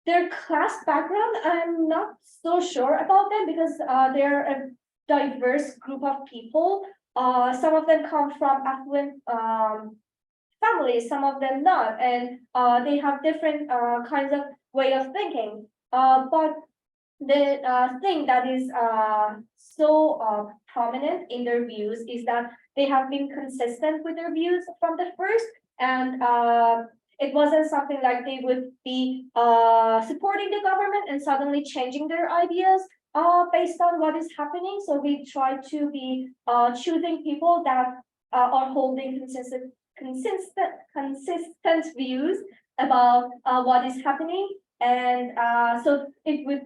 their class background, I'm not so sure about them because they're a diverse group of people. Some of them come from affluent families, some of them not, and they have different kinds of way of thinking. But the thing that is so prominent in their views is that they have been consistent with their views from the first, and it wasn't something like they would be supporting the government and suddenly changing their ideas based on what is happening. So we try to be choosing people that are holding consistent views about what is happening. And so it would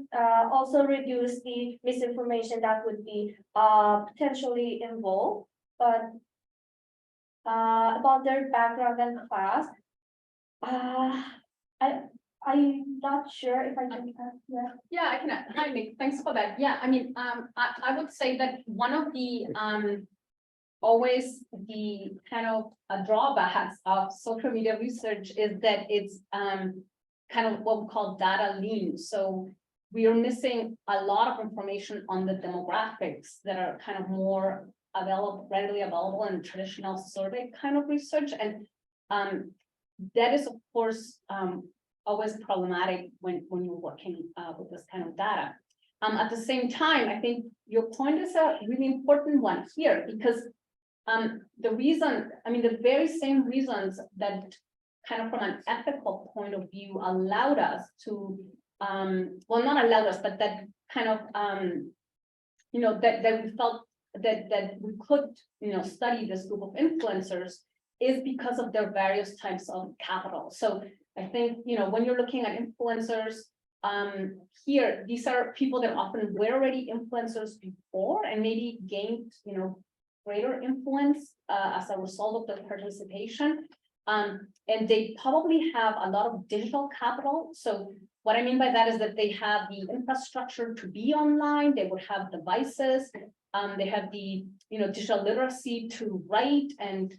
also reduce the misinformation that would be potentially involved. But about their background and class, I'm not sure if I can, yeah. Yeah, I can, hi, Nick, thanks for that. Yeah, I mean, I would say that one of the, always the kind of drawbacks of social media research is that it's, kind of what we call data lean. So we are missing a lot of information on the demographics that are kind of more available, readily available in traditional survey kind of research. And, that is, of course, always problematic when you're working with this kind of data. At the same time, I think your point is a really important one here, because the reason, I mean, the very same reasons that kind of from an ethical point of view allowed us to, well, not allowed us, but that kind of, you know, that we felt that we could, you know, study this group of influencers is because of their various types of capital. So I think, you know, when you're looking at influencers, here, these are people that often were already influencers before and maybe gained, you know, greater influence as a result of their participation. And they probably have a lot of digital capital. So what I mean by that is that they have the infrastructure to be online, they would have devices, they have the, you know, digital literacy to write and,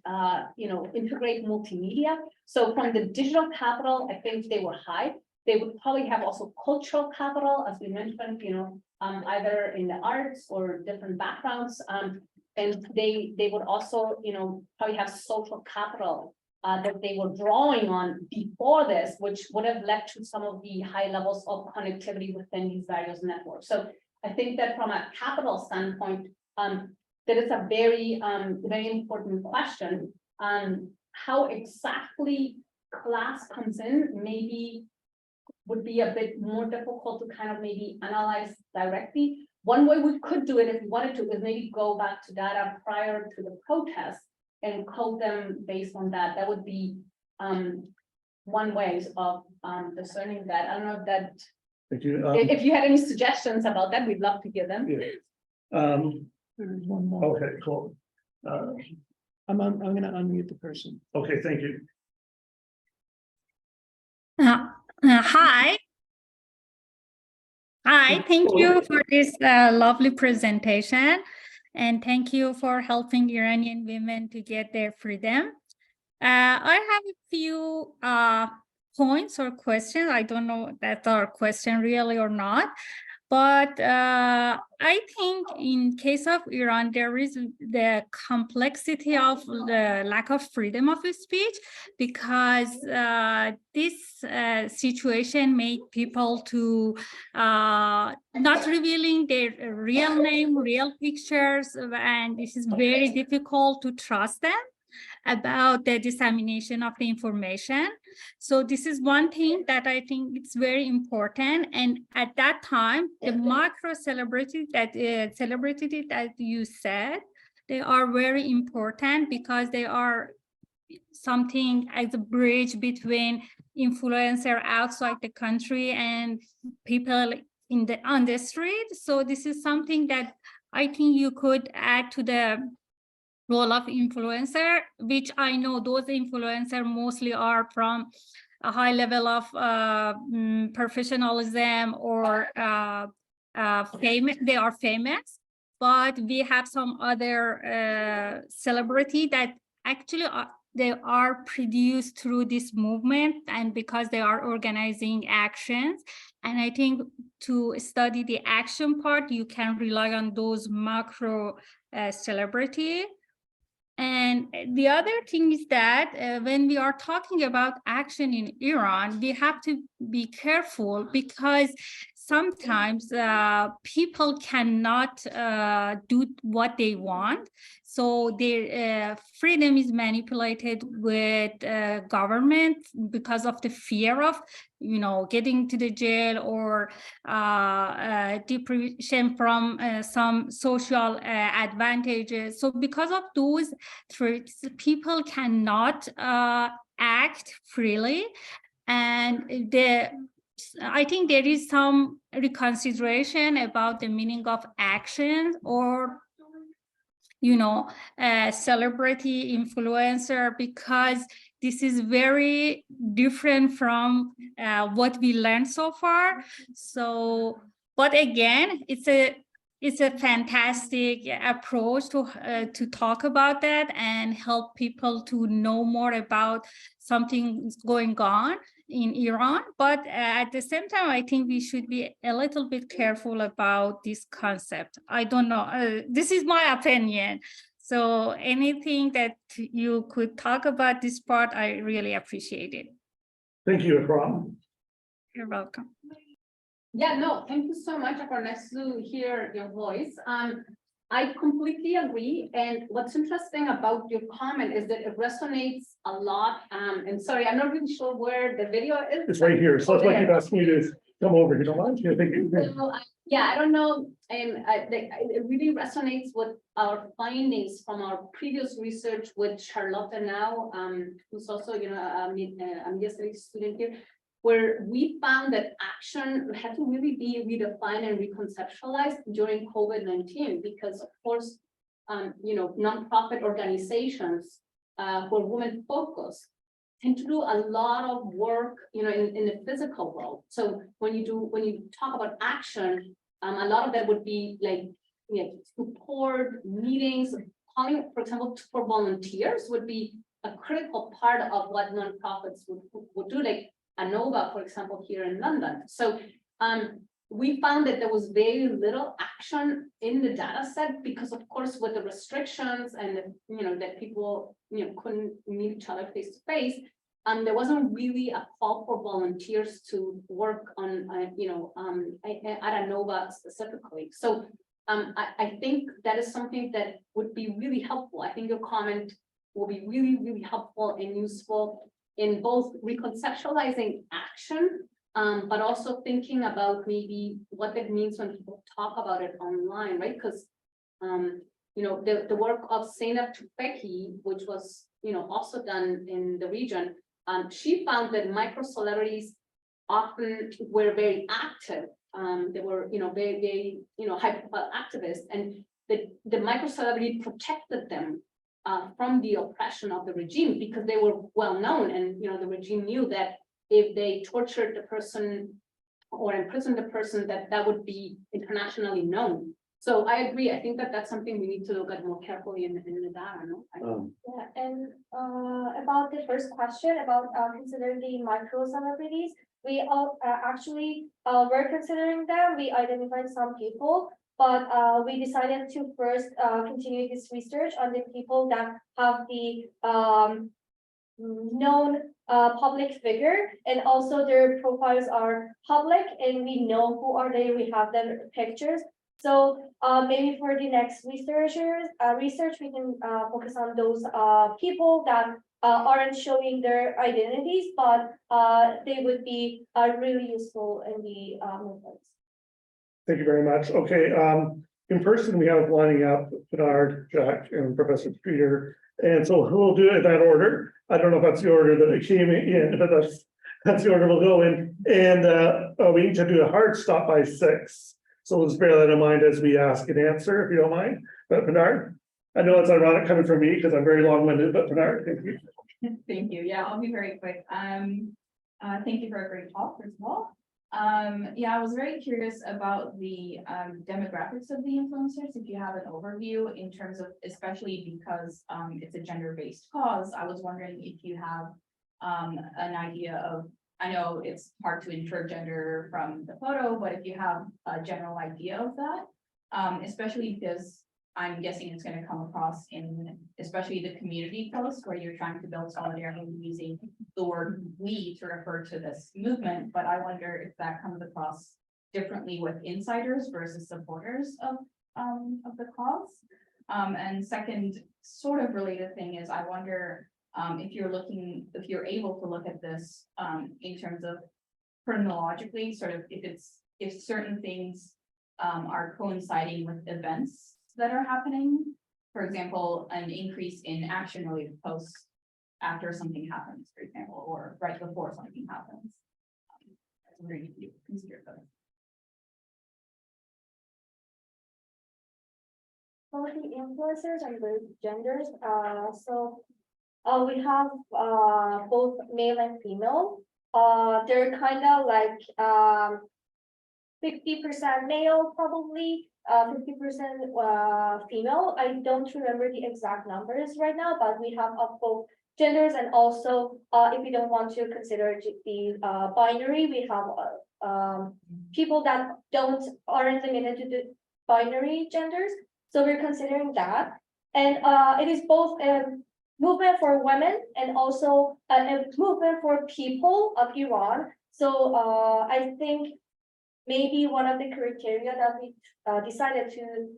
you know, integrate multimedia. So from the digital capital, I think they were high. They would probably have also cultural capital, as we mentioned, you know, either in the arts or different backgrounds. And they would also, you know, probably have social capital that they were drawing on before this, which would have led to some of the high levels of connectivity within these various networks. So I think that from a capital standpoint, that is a very, very important question. How exactly class comes in maybe would be a bit more difficult to kind of maybe analyze directly. One way we could do it if we wanted to is maybe go back to data prior to the protest and code them based on that. That would be one way of discerning that. I don't know if that, Thank you. if you had any suggestions about that, we'd love to hear them. Yeah. There's one more. Okay, cool. I'm gonna unmute the person. Okay, thank you. Hi. Hi, thank you for this lovely presentation. And thank you for helping Iranian women to get their freedom. I have a few points or questions. I don't know if that's our question really or not. But I think in case of Iran, there is the complexity of the lack of freedom of speech, because this situation made people to not revealing their real name, real pictures, and this is very difficult to trust them about the dissemination of the information. So this is one thing that I think it's very important. And at that time, the micro celebrities that you said, they are very important because they are something as a bridge between influencer outside the country and people on the street. So this is something that I think you could add to the role of influencer, which I know those influencers mostly are from a high level of professionalism or famous. They are famous, but we have some other celebrity that actually they are produced through this movement, and because they are organizing actions. And I think to study the action part, you can rely on those macro celebrity. And the other thing is that when we are talking about action in Iran, we have to be careful because sometimes people cannot do what they want. So their freedom is manipulated with government because of the fear of, you know, getting to the jail or deprivation from some social advantages. So because of those threats, people cannot act freely. And I think there is some reconsideration about the meaning of action, or a celebrity influencer, because this is very different from what we learned so far. So, but again, it's a fantastic approach to talk about that and help people to know more about something going on in Iran. But at the same time, I think we should be a little bit careful about this concept. I don't know. This is my opinion. So anything that you could talk about this part, I really appreciate it. Thank you, Akram. You're welcome. Yeah, no, thank you so much. For nice to hear your voice. I completely agree. And what's interesting about your comment is that it resonates a lot. And sorry, I'm not really sure where the video is. It's right here. So that's why you've asked me to come over. You don't mind? I think Yeah, I don't know. And it really resonates with our findings from our previous research with Charlotte now, who's also, I'm yesterday's student here, where we found that action had to really be redefined and reconceptualized during COVID-19, because of course, nonprofit organizations who are women focused tend to do a lot of work, in the physical world. So when you talk about action, a lot of that would be like, support, meetings, calling, for example, for volunteers would be a critical part of what nonprofits would do, like ANOVA, for example, here in London. So we found that there was very little action in the data set because, of course, with the restrictions and that people couldn't meet each other face to face, there wasn't really a call for volunteers to work on at ANOVA specifically. So I think that is something that would be really helpful. I think your comment will be really, really helpful and useful in both reconceptualizing action, but also thinking about maybe what that means when people talk about it online, right? Because the work of Zeynep Tufekci, which was also done in the region, she found that micro celebrities often were very active. They were very, very high profile activists, and the micro celebrity protected them from the oppression of the regime because they were well known, and the regime knew that if they tortured the person or imprisoned the person, that would be internationally known. So I agree. I think that that's something we need to look at more carefully in the data. No? Yeah, and about the first question about considering the micro celebrities, we all actually were considering them. We identified some people, but we decided to first continue this research on the people that have the known public figure, and also their profiles are public and we know who are they, we have their pictures. So maybe for the next research we can focus on those people that aren't showing their identities, but they would be really useful in the movements. Thank you very much. Okay, in person we have lining up Bernard, Jack, and Professor Peter, and so we'll do it in that order. I don't know if that's the order that it came in, but that's the order we'll go in. And we need to do a hard stop by 6. So let's bear that in mind as we ask and answer, if you don't mind. But Bernard, I know it's ironic coming from me because I'm very long-winded, but Bernard, thank you. Thank you. Yeah, I'll be very quick. Thank you for a great talk, first of all. Yeah, I was very curious about the demographics of the influencers. If you have an overview in terms of, especially because it's a gender-based cause, I was wondering if you have an idea of, I know it's hard to infer gender from the photo, but if you have a general idea of that, especially because I'm guessing it's going to come across in, especially the community post where you're trying to build solidarity using the word "we" to refer to this movement. But I wonder if that comes across differently with insiders versus supporters of the cause. And second, sort of related thing is, I wonder if you're able to look at this in terms of chronologically, sort of if certain things are coinciding with events that are happening. For example, an increase in action related posts after something happens, for example, or right before something happens. I was wondering if you consider those. for the influencers and the genders, we have both male and female. They're kind of like 50% male, probably 50% female. I don't remember the exact numbers right now, but we have of both genders, and also if you don't want to consider the binary, we have people that aren't limited to the binary genders. So we're considering that, and it is both a movement for women and also a movement for people of Iran. So I think maybe one of the criteria that we decided to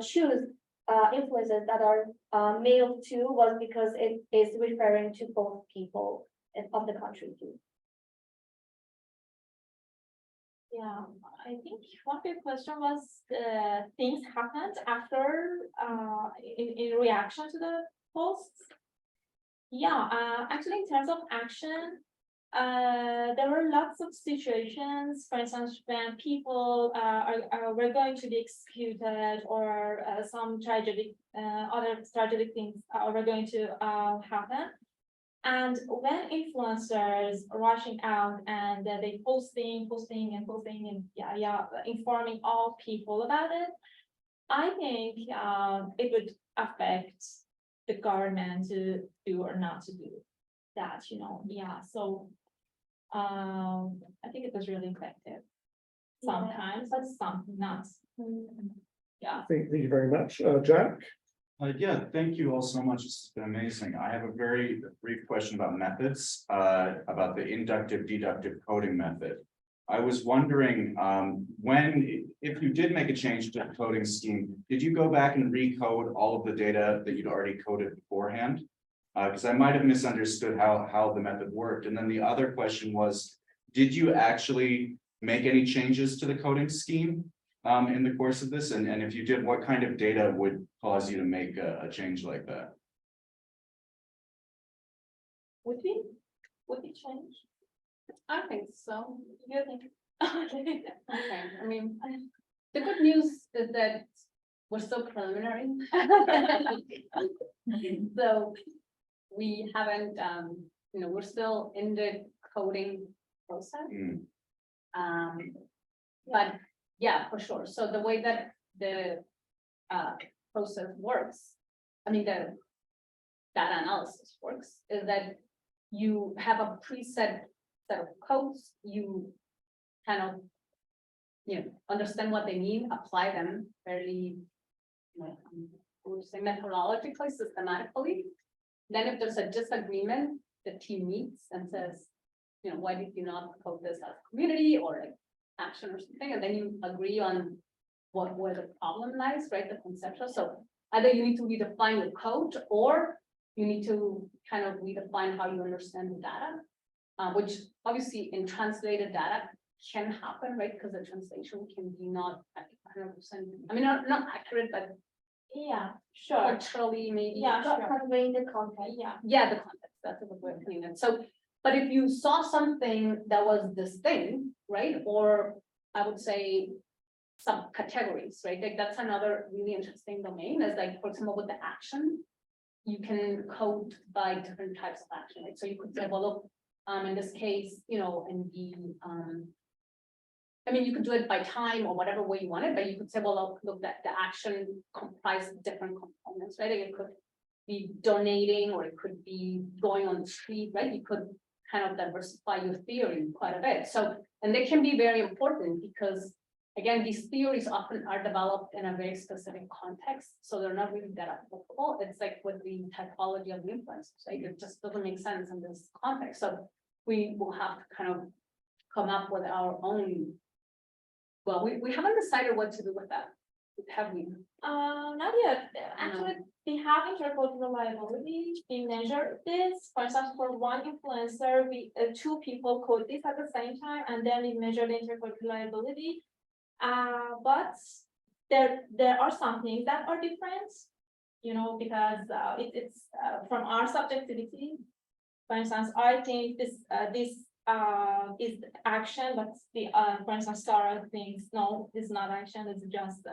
choose influencers that are male too was because it is referring to both people of the country too. Yeah, I think one big question was things happened after in reaction to the posts. Yeah, actually in terms of action, there were lots of situations, for instance, when people were going to be executed, or some tragic, other tragic things were going to happen. And when influencers rushing out and they posting and informing all people about it, I think it would affect the government to do or not to do that, so I think it was really effective sometimes, but some not. Yeah. Thank you very much. Jack? Yeah, thank you all so much. It's been amazing. I have a very brief question about methods, about the inductive deductive coding method. I was wondering, if you did make a change to the coding scheme, did you go back and recode all of the data that you'd already coded beforehand? Because I might have misunderstood how the method worked. And then the other question was, did you actually make any changes to the coding scheme in the course of this? And if you did, what kind of data would cause you to make a change like that? Would we change? I think so. You think? Okay, I mean, the good news is that we're still preliminary. So we haven't, we're still in the coding process. But yeah, for sure. So the way that the process works, I mean, the data analysis works, is that you have a preset set of codes, you kind of, understand what they mean, apply them fairly, I would say methodologically, systematically. Then if there's a disagreement, the team meets and says, why did you not code this as community or like action or something? And then you agree on where the problem lies, right? The conceptual. So either you need to redefine the code, or you need to kind of redefine how you understand the data, which obviously in translated data can happen, right? Because the translation can be not 100%. I mean, not accurate, but Yeah, sure. culturally maybe. Yeah, Not sure. conveying the content. Yeah. The context, that's a good way of putting it. So, but if you saw something that was this thing, right? Or I would say some categories, right? Like that's another really interesting domain, is like, for example, with the action, you can code by different types of action, right? So you could say, well, look, in this case, in the, I mean, you could do it by time or whatever way you want it, but you could say, well, look, that the action comprises different components, right? Like it could be donating, or it could be going on the street, right? You could kind of diversify your theory quite a bit. So, and they can be very important because, again, these theories often are developed in a very specific context. So they're not really that applicable. It's like with the typology of the influence, right? It just doesn't make sense in this context. So we will have to kind of come up with our own. Well, we haven't decided what to do with that, have we? Not yet. Actually, we have intercultural liability. We measure this. For instance, for one influencer, two people code this at the same time, and then we measure the intercultural liability. But there are some things that are different, because it's from our subjectivity. For instance, I think this is action, but the, for instance, Sarah thinks, no, this is not action, it's just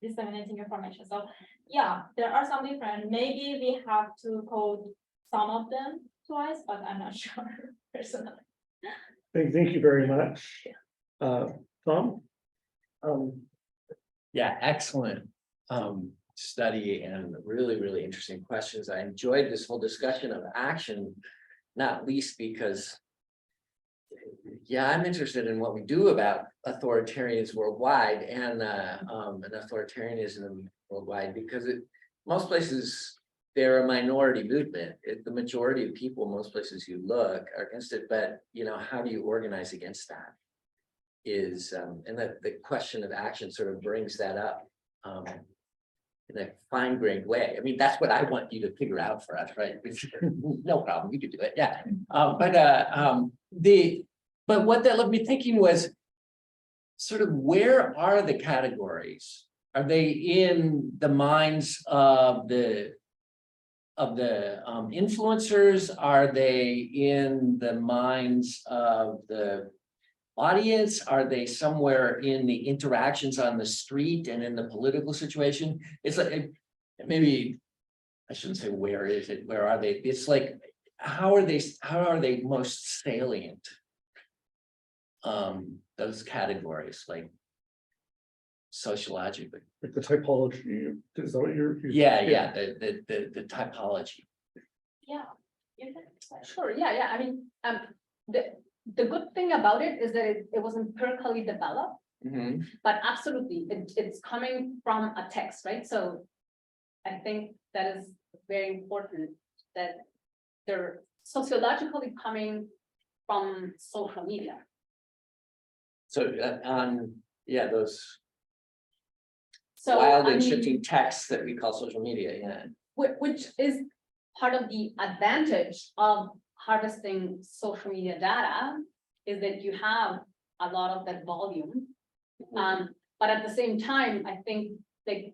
disseminating information. So yeah, there are some different, maybe we have to code some of them twice, but I'm not sure personally. Thank you very much. Tom? Yeah, excellent study and really interesting questions. I enjoyed this whole discussion of action, not least because yeah, I'm interested in what we do about authoritarians worldwide and authoritarianism worldwide, because most places they're a minority movement. The majority of people, most places you look, are against it. But you know, how do you organize against that? Is and that the question of action sort of brings that up in a fine-grained way. I mean, that's what I want you to figure out for us, right? No problem, you could do it, yeah. But what that left me thinking was sort of where are the categories? Are they in the minds of the influencers? Are they in the minds of the audience? Are they somewhere in the interactions on the street and in the political situation? It's like, maybe I shouldn't say where is it, where are they? It's like, how are they most salient? Those categories, like sociologically. Like the typology, is that what you're? Yeah, the typology. Yeah, sure, yeah, I mean, the good thing about it is that it was empirically developed, but absolutely, it's coming from a text, right? So I think that is very important that they're sociologically coming from social media. So yeah, those So wild I and mean, shifting texts that we call social media, yeah. which is part of the advantage of harvesting social media data, is that you have a lot of that volume. But at the same time, I think like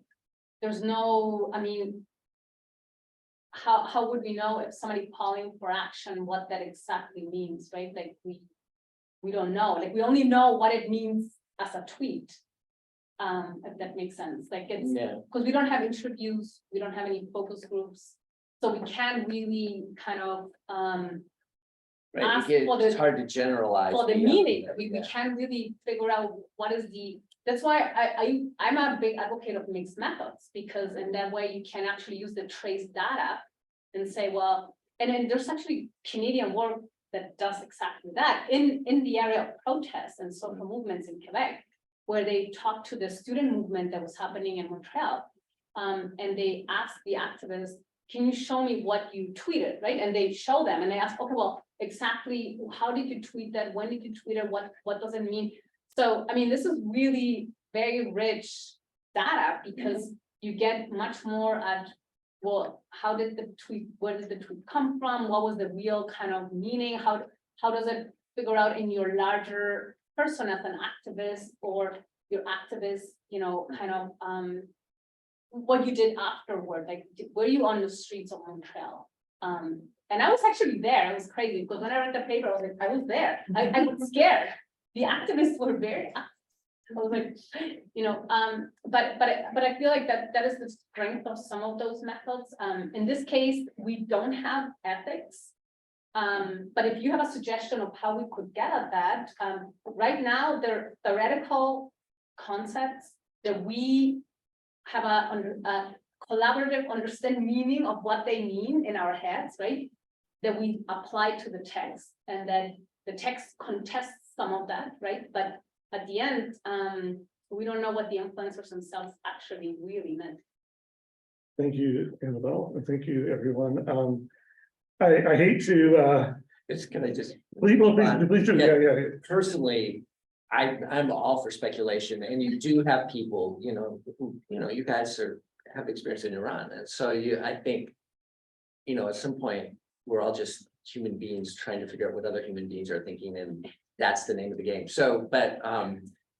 there's no, I mean, how would we know if somebody calling for action, what that exactly means, right? Like we don't know, like we only know what it means as a tweet. If that makes sense, like it's because we don't have interviews, we don't have any focus groups, so we can't really kind of Right, ask for it's the, hard to generalize. for the meaning. We can't really figure out what is the, that's why I'm a big advocate of mixed methods, because in that way you can actually use the trace data and say, well, and then there's actually Canadian work that does exactly that in the area of protests and social movements in Quebec, where they talked to the student movement that was happening in Montreal. And they asked the activists, can you show me what you tweeted, right? And they show them and they ask, okay, well, exactly how did you tweet that? When did you tweet it? What does it mean? So, I mean, this is really very rich data, because you get much more at, well, how did the tweet, where did the tweet come from? What was the real kind of meaning? How does it figure out in your larger person as an activist, or your activist, you know, kind of what you did afterward, like were you on the streets of Montreal? And I was actually there. It was crazy because when I read the paper, I was like, I was there. I was scared. The activists were very, I was like, you know, but I feel like that is the strength of some of those methods. In this case, we don't have ethics. But if you have a suggestion of how we could get at that, right now there are theoretical concepts that we have a collaborative understand meaning of what they mean in our heads, right? That we apply to the text, and then the text contests some of that, right? But at the end, we don't know what the influencers themselves actually really meant. Thank you, Annabelle, and thank you, everyone. I hate to Can I just please do, yeah. personally, I'm all for speculation, and you do have people, you know, who, you know, you guys have experience in Iran, and so I think, you know, at some point we're all just human beings trying to figure out what other human beings are thinking, and that's the name of the game. So, but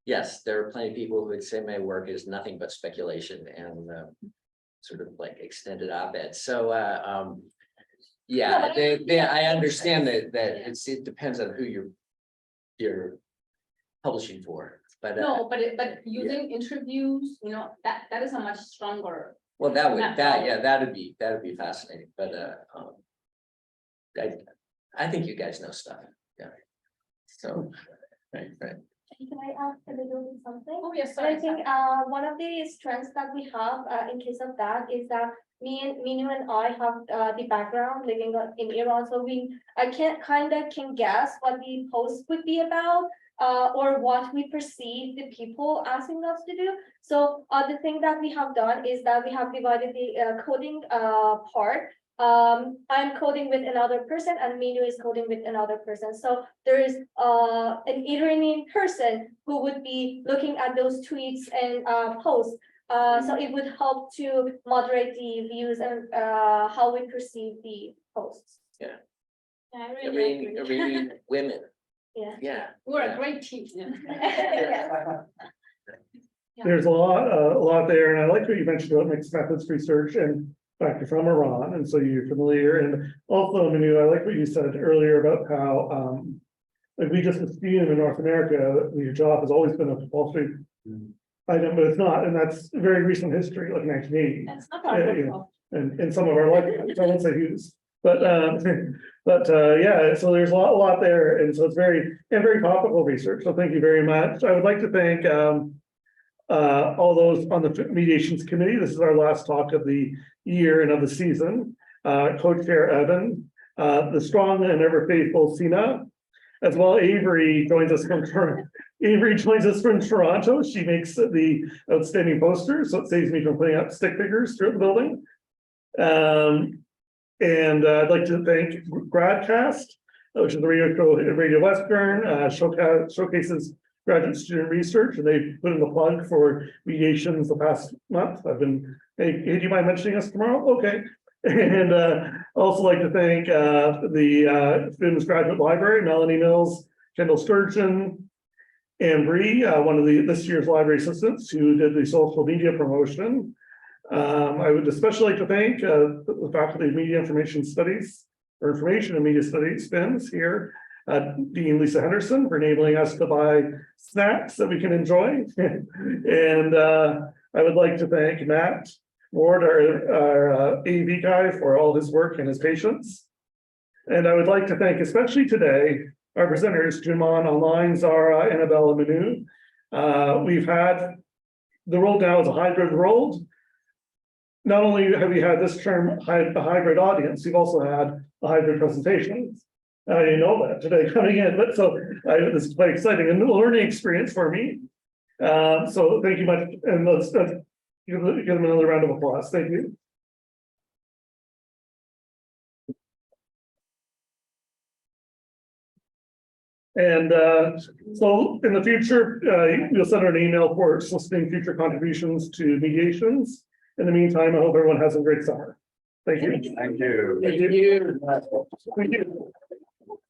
yes, there are plenty of people who would say my work is nothing but speculation and sort of like extended op-ed. So Yeah, I understand that it depends on who you're publishing for, but. No, but using interviews, that is a much stronger. Well, Yeah. that'd be fascinating, but, I think you guys know stuff, yeah. So, right. Can I ask a little bit something? Oh, yes, So I sorry. think one of the strengths that we have in case of that is that Minu and I have the background living in Iran, so I can guess what the post would be about or what we perceive the people asking us to do. So the thing that we have done is that we have divided the coding part. I'm coding with another person and Minu is coding with another person. So there is an Iranian person who would be looking at those tweets and posts. So it would help to moderate the views and how we perceive the posts. Yeah. I really agree. Iranian women, Yeah. yeah. We're yeah. a great team. Yeah. There's a lot there, and I like what you mentioned about mixed methods research and back from Iran, and so you're familiar, and also Manu, I like what you said earlier about how like we just assume in North America, your job has always been a compulsory item, but it's not, and that's very recent history, like 1980. That's not our fault. And in some of our life, I won't say who's, but yeah, so there's a lot there, and so it's very topical research. So thank you very much. I would like to thank all those on the mediations committee. This is our last talk of the year and of the season. Co-chair Evan, the strong and ever faithful Sina, as well. Avery joins us from Toronto. She makes the outstanding posters, so it saves me from putting up stick figures throughout the building. And I'd like to thank Gradcast, which is the radio show Radio Western, showcases graduate student research, and they put in the plug for mediations the past month. I've been, hey, do you mind mentioning us tomorrow? Okay. And also like to thank the Students Graduate Library, Melanie Mills, Kendall Sturgeon, and Bree, one of this year's library assistants who did the social media promotion. I would especially like to thank the Faculty of Media Information Studies, or Information and Media Studies, SPINS here, Dean Lisa Henderson, for enabling us to buy snacks that we can enjoy. And I would like to thank Matt Ward, our AV guy, for all his work and his patience. And I would like to thank especially today our presenters, Juman Online, Zara, Annabella, Manu. We've had the world now is a hybrid world. Not only have we had this term a hybrid audience, we've also had a hybrid presentation. I didn't know that today coming in, but so this is quite exciting and a learning experience for me. So thank you much, and let's give them another round of applause. Thank you. And so in the future, you'll send out an email for soliciting future contributions to mediations. In the meantime, I hope everyone has a great summer. Thank you. Thank you. Thank you. Thank you.